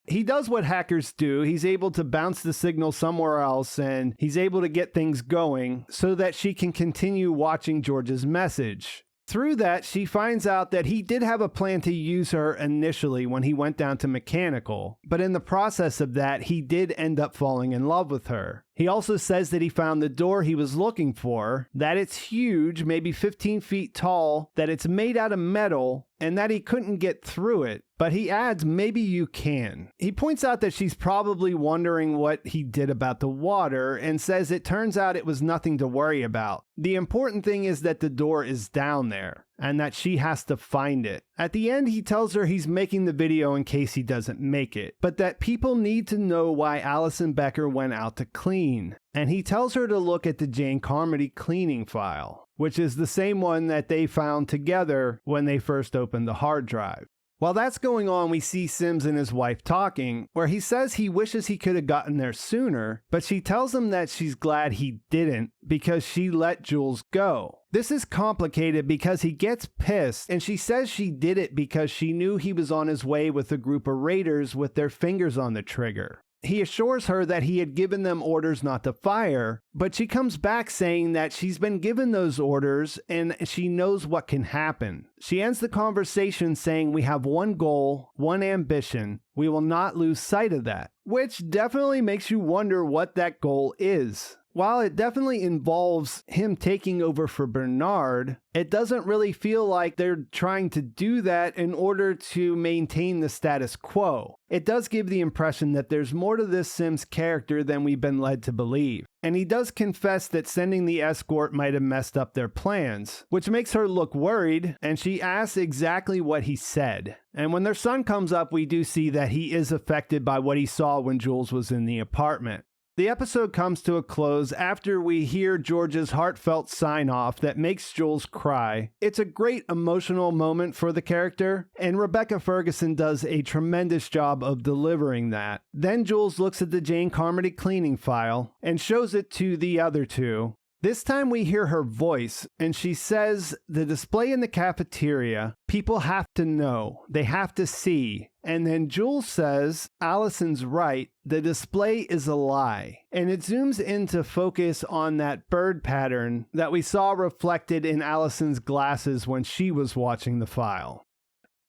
He does what hackers do. He's able to bounce the signal somewhere else, and he's able to get things going so that she can continue watching George's message. Through that, she finds out that he did have a plan to use her initially when he went down to mechanical, but in the process of that, he did end up falling in love with her. He also says that he found the door he was looking for, that it's huge, maybe 15 feet tall, that it's made out of metal, and that he couldn't get through it, but he adds maybe you can. He points out that she's probably wondering what he did about the water and says it turns out it was nothing to worry about. The important thing is that the door is down there and that she has to find it. At the end, he tells her he's making the video in case he doesn't make it, but that people need to know why Allison Becker went out to clean. And he tells her to look at the Jane Carmody cleaning file, which is the same one that they found together when they first opened the hard drive. While that's going on, we see Sims and his wife talking, where he says he wishes he could have gotten there sooner, but she tells him that she's glad he didn't because she let Jules go. This is complicated because he gets pissed, and she says she did it because she knew he was on his way with a group of raiders with their fingers on the trigger. He assures her that he had given them orders not to fire, but she comes back saying that she's been given those orders and she knows what can happen. She ends the conversation saying we have one goal, one ambition. We will not lose sight of that, which definitely makes you wonder what that goal is. While it definitely involves him taking over for Bernard, it doesn't really feel like they're trying to do that in order to maintain the status quo. It does give the impression that there's more to this Sims character than we've been led to believe. And he does confess that sending the escort might have messed up their plans, which makes her look worried, and she asks exactly what he said. And when their son comes up, we do see that he is affected by what he saw when Jules was in the apartment. The episode comes to a close after we hear George's heartfelt sign-off that makes Jules cry. It's a great emotional moment for the character, and Rebecca Ferguson does a tremendous job of delivering that. Then Jules looks at the Jane Carmody cleaning file and shows it to the other two. This time we hear her voice, and she says, the display in the cafeteria, people have to know, they have to see. And then Jules says, Allison's right, the display is a lie. And it zooms in to focus on that bird pattern that we saw reflected in Allison's glasses when she was watching the file.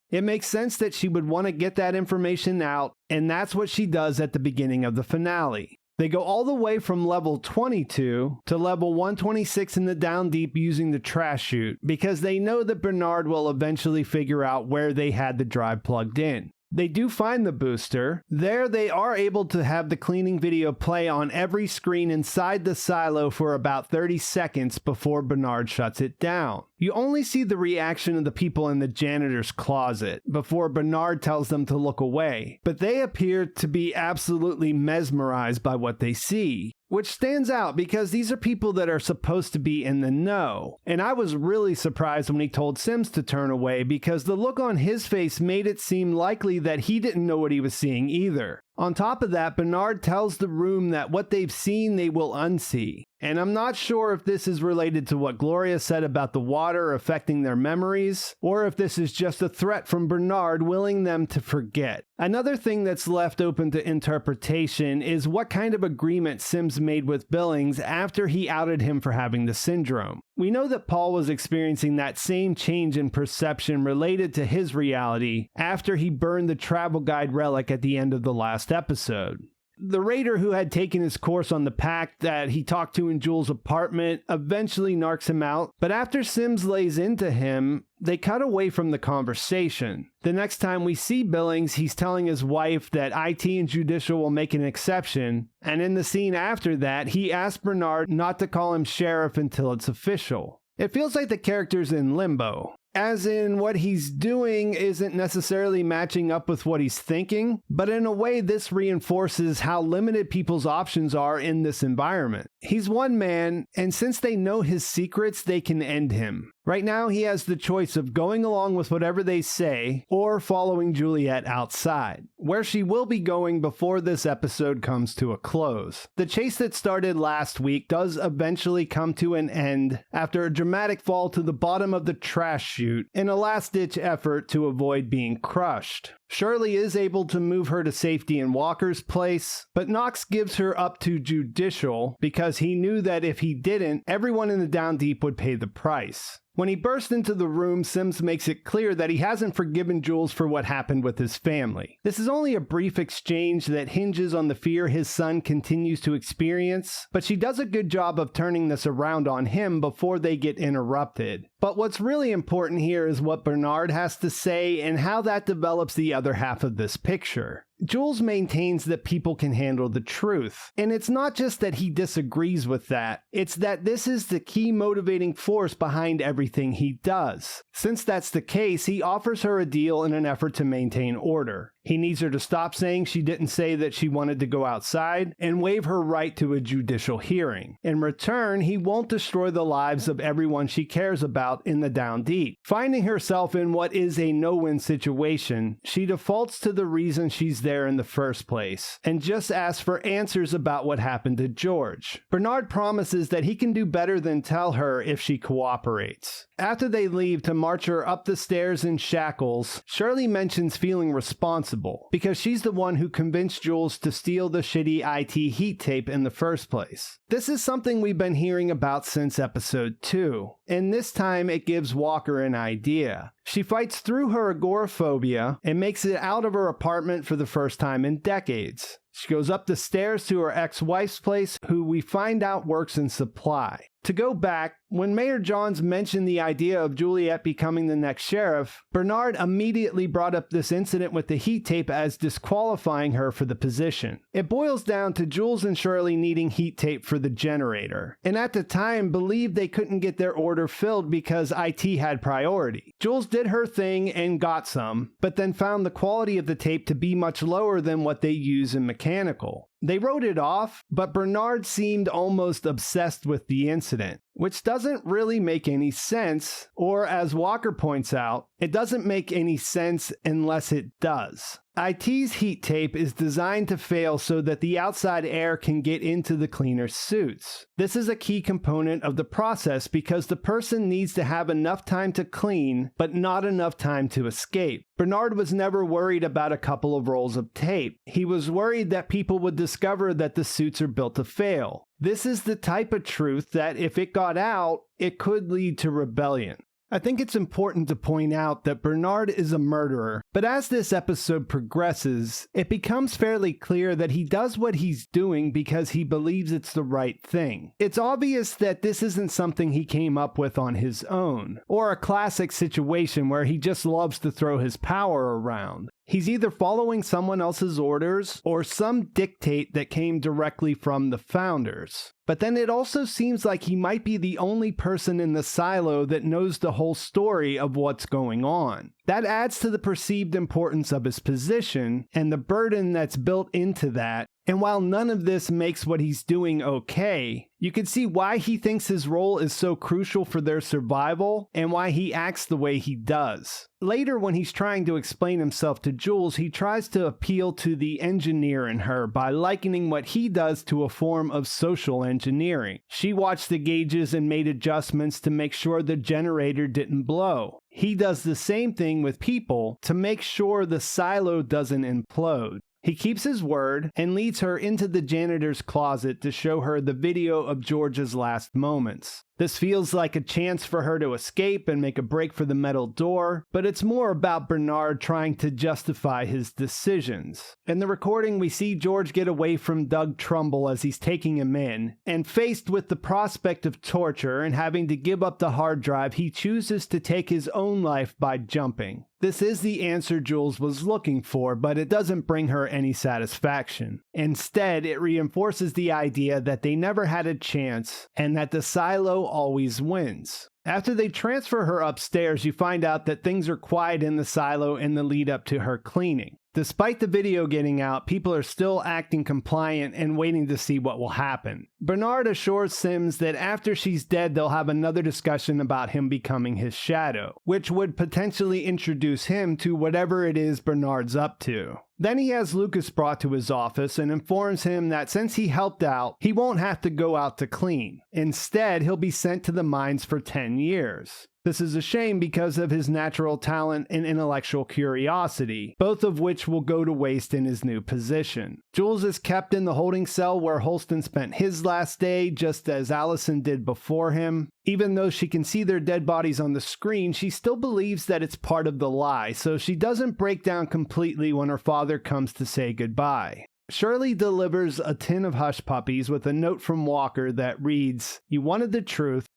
It makes sense that she would want to get that information out, and that's what she does at the beginning of the finale. They go all the way from level 22 to level 126 in the down deep using the trash chute because they know that Bernard will eventually figure out where they had the drive plugged in. They do find the booster. There they are able to have the cleaning video play on every screen inside the silo for about 30 seconds before Bernard shuts it down. You only see the reaction of the people in the janitor's closet before Bernard tells them to look away, but they appear to be absolutely mesmerized by what they see, which stands out because these are people that are supposed to be in the know. And I was really surprised when he told Sims to turn away because the look on his face made it seem likely that he didn't know what he was seeing either. On top of that, Bernard tells the room that what they've seen they will unsee. And I'm not sure if this is related to what Gloria said about the water affecting their memories, or if this is just a threat from Bernard willing them to forget. Another thing that's left open to interpretation is what kind of agreement Sims made with Billings after he outed him for having the syndrome. We know that Paul was experiencing that same change in perception related to his reality after he burned the travel guide relic at the end of the last episode. The raider who had taken his course on the pack that he talked to in Jules' apartment eventually narcs him out, but after Sims lays into him, they cut away from the conversation. The next time we see Billings, he's telling his wife that IT and Judicial will make an exception, and in the scene after that, he asks Bernard not to call him sheriff until it's official. It feels like the character's in limbo. As in, what he's doing isn't necessarily matching up with what he's thinking, but in a way this reinforces how limited people's options are in this environment. He's one man, and since they know his secrets, they can end him. Right now, he has the choice of going along with whatever they say or following Juliet outside, where she will be going before this episode comes to a close. The chase that started last week does eventually come to an end after a dramatic fall to the bottom of the trash chute in a last-ditch effort to avoid being crushed. Shirley is able to move her to safety in Walker's place, but Knox gives her up to Judicial because he knew that if he didn't, everyone in the Down Deep would pay the price. When he bursts into the room, Sims makes it clear that he hasn't forgiven Jules for what happened with his family. This is only a brief exchange that hinges on the fear his son continues to experience, but she does a good job of turning this around on him before they get interrupted. But what's really important here is what Bernard has to say and how that develops the other half of this picture. Jules maintains that people can handle the truth, and it's not just that he disagrees with that, it's that this is the key motivating force behind everything he does. Since that's the case, he offers her a deal in an effort to maintain order. He needs her to stop saying she didn't say that she wanted to go outside and waive her right to a judicial hearing. In return, he won't destroy the lives of everyone she cares about in the Down Deep. Finding herself in what is a no-win situation, she defaults to the reason she's there in the first place and just asks for answers about what happened to George. Bernard promises that he can do better than tell her if she cooperates. After they leave to march her up the stairs in shackles, Shirley mentions feeling responsible because she's the one who convinced Jules to steal the shitty IT heat tape in the first place. This is something we've been hearing about since episode 2, and this time it gives Walker an idea. She fights through her agoraphobia and makes it out of her apartment for the first time in decades. She goes up the stairs to her ex-wife's place, who we find out works in supply. To go back, when Mayor Johns mentioned the idea of Juliet becoming the next sheriff, Bernard immediately brought up this incident with the heat tape as disqualifying her for the position. It boils down to Jules and Shirley needing heat tape for the generator, and at the time believed they couldn't get their order filled because IT had priority. Jules did her thing and got some, but then found the quality of the tape to be much lower than what they use in mechanical. They wrote it off, but Bernard seemed almost obsessed with the incident, which doesn't really make any sense, or as Walker points out, it doesn't make any sense unless it does. IT's heat tape is designed to fail so that the outside air can get into the cleaner's suits. This is a key component of the process because the person needs to have enough time to clean, but not enough time to escape. Bernard was never worried about a couple of rolls of tape. He was worried that people would discover that the suits are built to fail. This is the type of truth that if it got out, it could lead to rebellion. I think it's important to point out that Bernard is a murderer, but as this episode progresses, it becomes fairly clear that he does what he's doing because he believes it's the right thing. It's obvious that this isn't something he came up with on his own, or a classic situation where he just loves to throw his power around. He's either following someone else's orders or some dictate that came directly from the founders. But then it also seems like he might be the only person in the silo that knows the whole story of what's going on. That adds to the perceived importance of his position and the burden that's built into that. And while none of this makes what he's doing okay, you can see why he thinks his role is so crucial for their survival and why he acts the way he does. Later, when he's trying to explain himself to Jules, he tries to appeal to the engineer in her by likening what he does to a form of social engineering. She watched the gauges and made adjustments to make sure the generator didn't blow. He does the same thing with people to make sure the silo doesn't implode. He keeps his word and leads her into the janitor's closet to show her the video of George's last moments. This feels like a chance for her to escape and make a break for the metal door, but it's more about Bernard trying to justify his decisions. In the recording, we see George get away from Doug Trumbull as he's taking him in, and faced with the prospect of torture and having to give up the hard drive, he chooses to take his own life by jumping. This is the answer Jules was looking for, but it doesn't bring her any satisfaction. Instead, it reinforces the idea that they never had a chance and that the silo always wins. After they transfer her upstairs, you find out that things are quiet in the silo in the lead up to her cleaning. Despite the video getting out, people are still acting compliant and waiting to see what will happen. Bernard assures Sims that after she's dead, they'll have another discussion about him becoming his shadow, which would potentially introduce him to whatever it is Bernard's up to. Then he has Lucas brought to his office and informs him that since he helped out, he won't have to go out to clean. Instead, he'll be sent to the mines for 10 years. This is a shame because of his natural talent and intellectual curiosity, both of which will go to waste in his new position. Jules is kept in the holding cell where Holston spent his last day, just as Allison did before him. Even though she can see their dead bodies on the screen, she still believes that it's part of the lie, so she doesn't break down completely when her father comes to say goodbye. Shirley delivers a tin of hush puppies with a note from Walker that reads, "You wanted the truth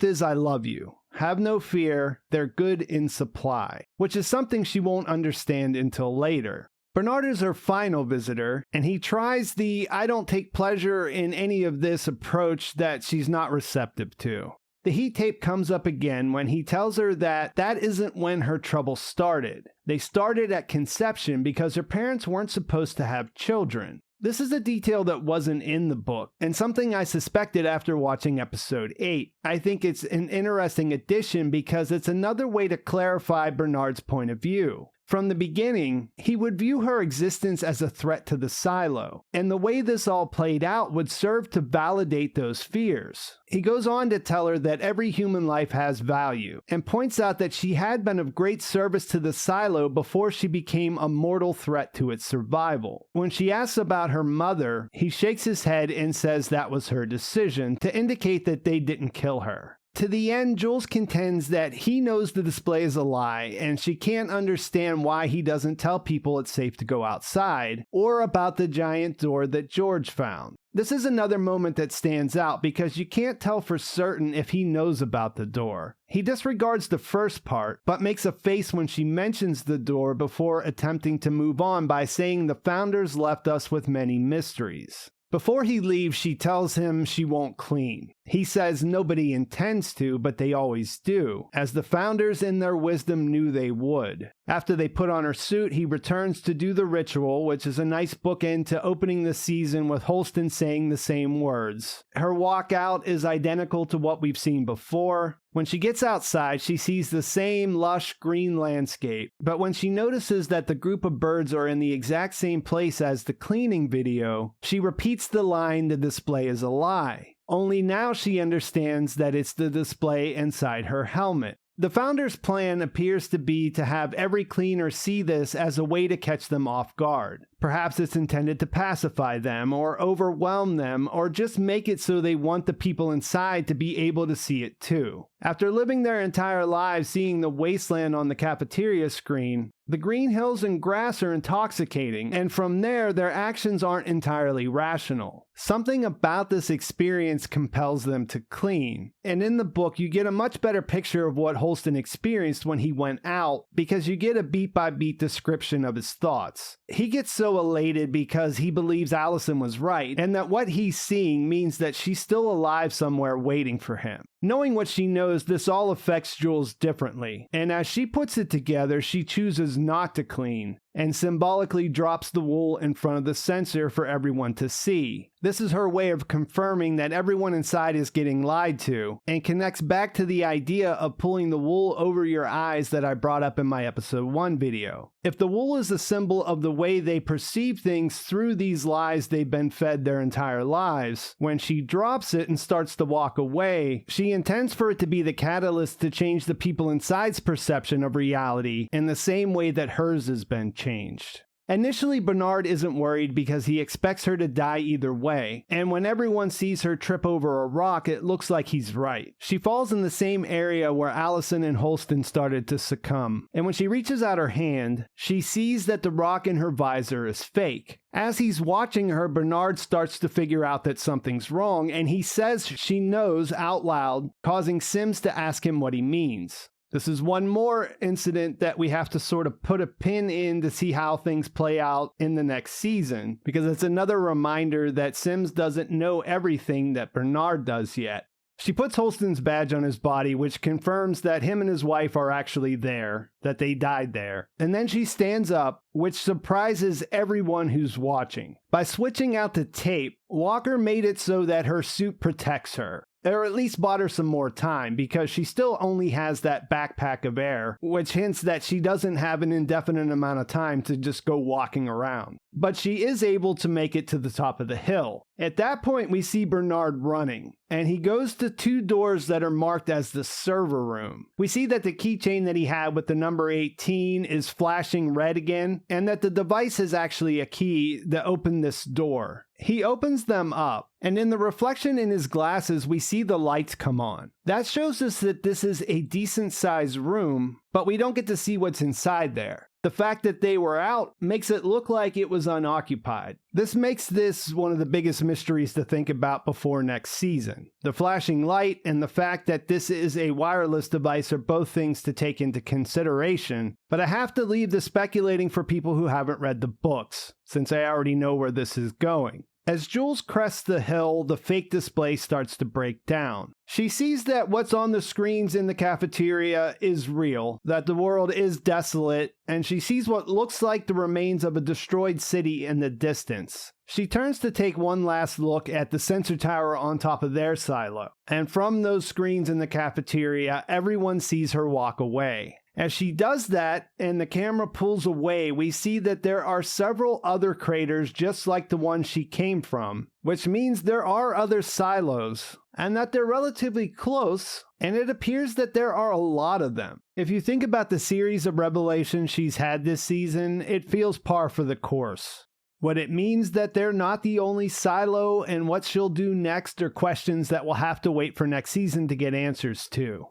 is I love you. Have no fear, they're good in supply," which is something she won't understand until later. Bernard is her final visitor, and he tries the "I don't take pleasure in any of this" approach that she's not receptive to. The heat tape comes up again when he tells her that that isn't when her trouble started. They started at conception because her parents weren't supposed to have children. This is a detail that wasn't in the book, and something I suspected after watching episode 8. I think it's an interesting addition because it's another way to clarify Bernard's point of view. From the beginning, he would view her existence as a threat to the silo, and the way this all played out would serve to validate those fears. He goes on to tell her that every human life has value, and points out that she had been of great service to the silo before she became a mortal threat to its survival. When she asks about her mother, he shakes his head and says that was her decision, to indicate that they didn't kill her. To the end, Jules contends that he knows the display is a lie, and she can't understand why he doesn't tell people it's safe to go outside, or about the giant door that George found. This is another moment that stands out because you can't tell for certain if he knows about the door. He disregards the first part, but makes a face when she mentions the door before attempting to move on by saying the founders left us with many mysteries. Before he leaves, she tells him she won't clean. He says nobody intends to, but they always do, as the founders in their wisdom knew they would. After they put on her suit, he returns to do the ritual, which is a nice bookend to opening the season with Holston saying the same words. Her walkout is identical to what we've seen before. When she gets outside, she sees the same lush green landscape, but when she notices that the group of birds are in the exact same place as the cleaning video, she repeats the line, "The display is a lie." Only now she understands that it's the display inside her helmet. The founders' plan appears to be to have every cleaner see this as a way to catch them off guard. Perhaps it's intended to pacify them, or overwhelm them, or just make it so they want the people inside to be able to see it too. After living their entire lives seeing the wasteland on the cafeteria screen, the green hills and grass are intoxicating, and from there, their actions aren't entirely rational. Something about this experience compels them to clean. And in the book, you get a much better picture of what Holston experienced when he went out, because you get a beat-by-beat description of his thoughts. He gets so elated because he believes Allison was right, and that what he's seeing means that she's still alive somewhere waiting for him. Knowing what she knows, this all affects Jules differently, and as she puts it together, she chooses not to clean, and symbolically drops the wool in front of the sensor for everyone to see. This is her way of confirming that everyone inside is getting lied to, and connects back to the idea of pulling the wool over your eyes that I brought up in my episode 1 video. If the wool is a symbol of the way they perceive things through these lies they've been fed their entire lives, when she drops it and starts to walk away, she intends for it to be the catalyst to change the people inside's perception of reality in the same way that hers has been changed. Initially, Bernard isn't worried because he expects her to die either way, and when everyone sees her trip over a rock, it looks like he's right. She falls in the same area where Allison and Holston started to succumb, and when she reaches out her hand, she sees that the rock in her visor is fake. As he's watching her, Bernard starts to figure out that something's wrong, and he says she knows out loud, causing Sims to ask him what he means. This is one more incident that we have to sort of put a pin in to see how things play out in the next season, because it's another reminder that Sims doesn't know everything that Bernard does yet. She puts Holston's badge on his body, which confirms that him and his wife are actually there, that they died there. And then she stands up, which surprises everyone who's watching. By switching out the tape, Walker made it so that her suit protects her. Or at least bought her some more time, because she still only has that backpack of air, which hints that she doesn't have an indefinite amount of time to just go walking around. But she is able to make it to the top of the hill. At that point, we see Bernard running, and he goes to 2 doors that are marked as the server room. We see that the keychain that he had with the number 18 is flashing red again, and that the device is actually a key that opened this door. He opens them up, and in the reflection in his glasses, we see the lights come on. That shows us that this is a decent-sized room, but we don't get to see what's inside there. The fact that they were out makes it look like it was unoccupied. This makes this one of the biggest mysteries to think about before next season. The flashing light and the fact that this is a wireless device are both things to take into consideration, but I have to leave the speculating for people who haven't read the books, since I already know where this is going. As Jules crests the hill, the fake display starts to break down. She sees that what's on the screens in the cafeteria is real, that the world is desolate, and she sees what looks like the remains of a destroyed city in the distance. She turns to take one last look at the sensor tower on top of their silo, and from those screens in the cafeteria, everyone sees her walk away. As she does that and the camera pulls away, we see that there are several other craters just like the one she came from, which means there are other silos and that they're relatively close, and it appears that there are a lot of them. If you think about the series of revelations she's had this season, it feels par for the course. What it means that they're not the only silo, and what she'll do next are questions that we'll have to wait for next season to get answers to.